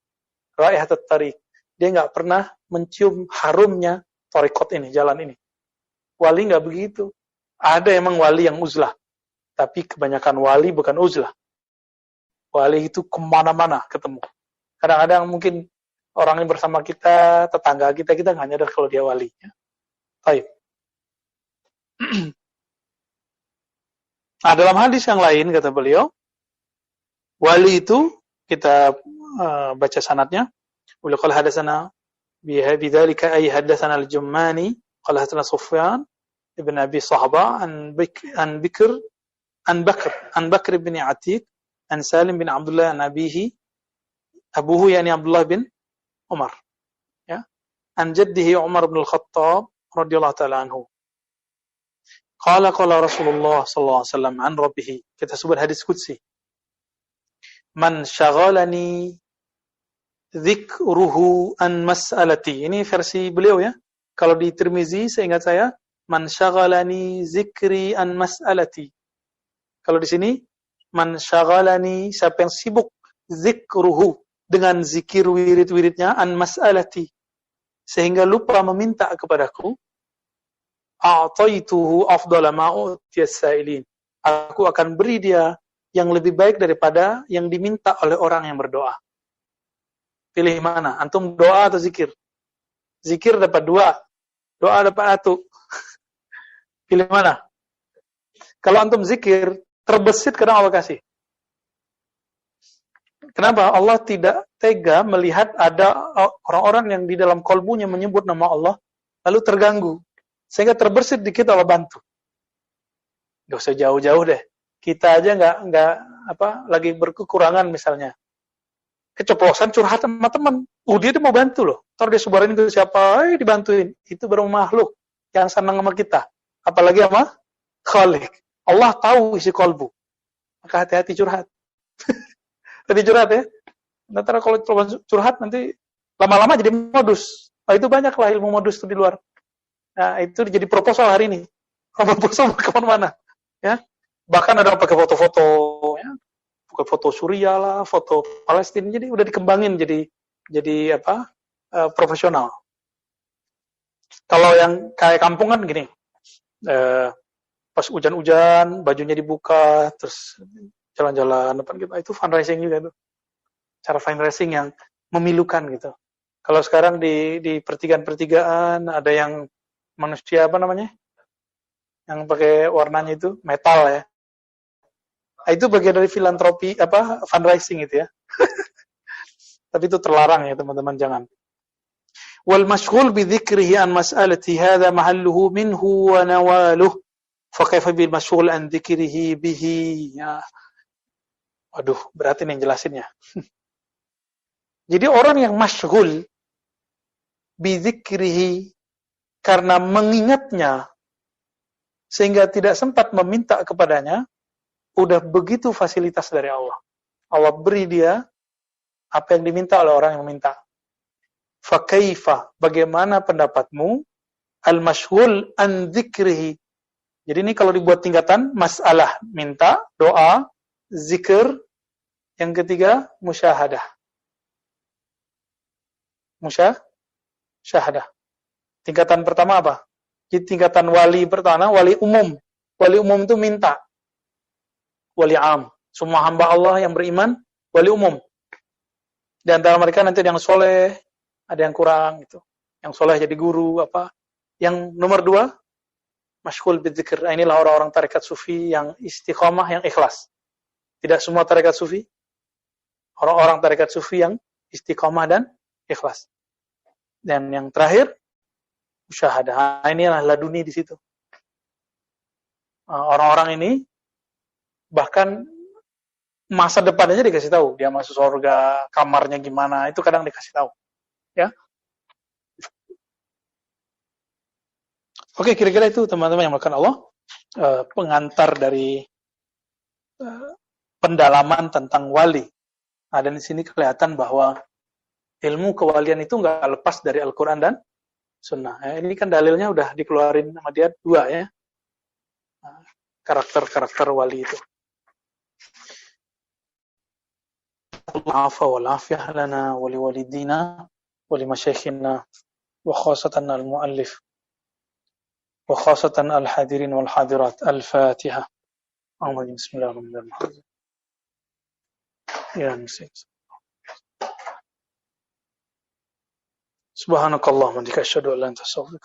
Ra'ihatat tariq. Dia gak pernah mencium harumnya tarikot ini, jalan ini. Wali gak begitu. Ada emang wali yang uzlah. Tapi kebanyakan wali bukan uzlah. Wali itu kemana-mana ketemu. Kadang-kadang mungkin orang yang bersama kita, tetangga kita gak nyadar kalau dia wali. Baik. Nah, dalam hadis yang lain kata beliau, wali itu kita baca sanadnya. Beliau qala hadatsana bidzalika ay hadatsana al-Jummani qala hadatsana Sufyan ibn Abi Sahba an Bakr bin Atiq an Salim bin Abdullah an abuhu yani Abdullah bin Umar. Ya. An jaddihi Umar bin Al-Khattab radhiyallahu ta'ala anhu. Qala Rasulullah sallallahu alaihi wasallam an rabbih. Kita sebut hadis qudsi. Man syaghalani dzikruhu an mas'alati. Ini versi beliau ya. Kalau di Tirmizi seingat saya, man syaghalani dzikri an mas'alati. Kalau di sini, man syaghalani, siapa yang sibuk dzikruhu dengan zikir wirid-wiridnya an mas'alati, sehingga lupa meminta kepadaku, a'taituhu afdala ma utiyas sa'ilin. Aku akan beri dia yang lebih baik daripada yang diminta oleh orang yang berdoa. Pilih mana? Antum doa atau zikir? Zikir dapat 2, doa dapat 1. Pilih mana? Kalau antum zikir, terbesit kadang Allah kasih. Kenapa? Allah tidak tega melihat ada orang-orang yang di dalam kolbunya menyebut nama Allah, lalu terganggu. Sehingga terbersit dikit Allah bantu. Gak usah jauh-jauh deh. Kita aja nggak lagi berkekurangan misalnya. Keceplosan curhat sama teman. Dia tuh mau bantu loh. Ntar dia sebarin ke siapa, dibantuin. Itu baru makhluk yang senang sama kita. Apalagi sama Khalik. Allah tahu isi kolbu. Maka hati-hati curhat. Tadi curhat ya. Nanti kalau curhat nanti lama-lama jadi modus. Itu banyaklah ilmu modus itu di luar. Nah, itu jadi proposal hari ini. Proposal kemana-mana. Ya. Bahkan ada pakai foto-foto, ya, pakai foto Suriah lah, foto Palestina, jadi udah dikembangin jadi apa? Profesional. Kalau yang kayak kampung kan gini, pas hujan-hujan, bajunya dibuka, terus jalan-jalan depan kita, itu fundraising juga tuh. Cara fundraising yang memilukan gitu. Kalau sekarang di pertigaan-pertigaan ada yang manusia apa namanya? Yang pakai warnanya itu metal ya. Nah, itu bagian dari filantropi apa fundraising itu ya. Tapi itu terlarang ya teman-teman, jangan. Wal mashghul bi dzikrihi an mas'alati hadha mahalluhu minhu wa nawaluh. Fa kaifa bil mashghul an dzikrihi bihi. Ya. Waduh, berat ini yang jelasinnya. Jadi orang yang mashghul bi dzikrihi karena mengingatnya sehingga tidak sempat meminta kepadanya, udah begitu fasilitas dari Allah. Allah beri dia apa yang diminta oleh orang yang meminta. Fakaifa, bagaimana pendapatmu? Al-mashghul an dzikrihi. Jadi ini kalau dibuat tingkatan, masalah, minta, doa, zikir. Yang ketiga, musyahadah. Musyahadah. Tingkatan pertama apa? Jadi tingkatan wali pertama, wali umum. Wali umum itu minta. Wali am. Semua hamba Allah yang beriman, wali umum. Di antara mereka nanti ada yang soleh, ada yang kurang gitu. Yang soleh jadi guru apa. Yang nomor 2, mashghul bidzikir. Inilah orang-orang tarekat sufi yang istiqomah, yang ikhlas. Tidak semua tarekat sufi. Orang-orang tarekat sufi yang istiqomah dan ikhlas. Dan yang terakhir, musyahadah. Inilah laduni di situ. Orang-orang ini bahkan masa depannya dikasih tahu, dia masuk surga, kamarnya gimana, itu kadang dikasih tahu. Ya. Oke, kira-kira itu teman-teman yang melakukan Allah, pengantar dari pendalaman tentang wali. Nah, dan di sini kelihatan bahwa ilmu kewalian itu nggak lepas dari Al-Quran dan Sunnah. Ya, ini kan dalilnya udah dikeluarin sama dia 2 ya, karakter-karakter wali itu. Al-afa wal-afiyah lana wa liwalidina wa limasyayikhina wa khasatan al-muallif wa khasatan al-hadirin wal-hadirat. Al-Fatihah. Bismillahirrahmanirrahim. Ya Muslim. Subhanakallahumma wa bihamdika asyhadu an la ilaha illa anta astaghfiruka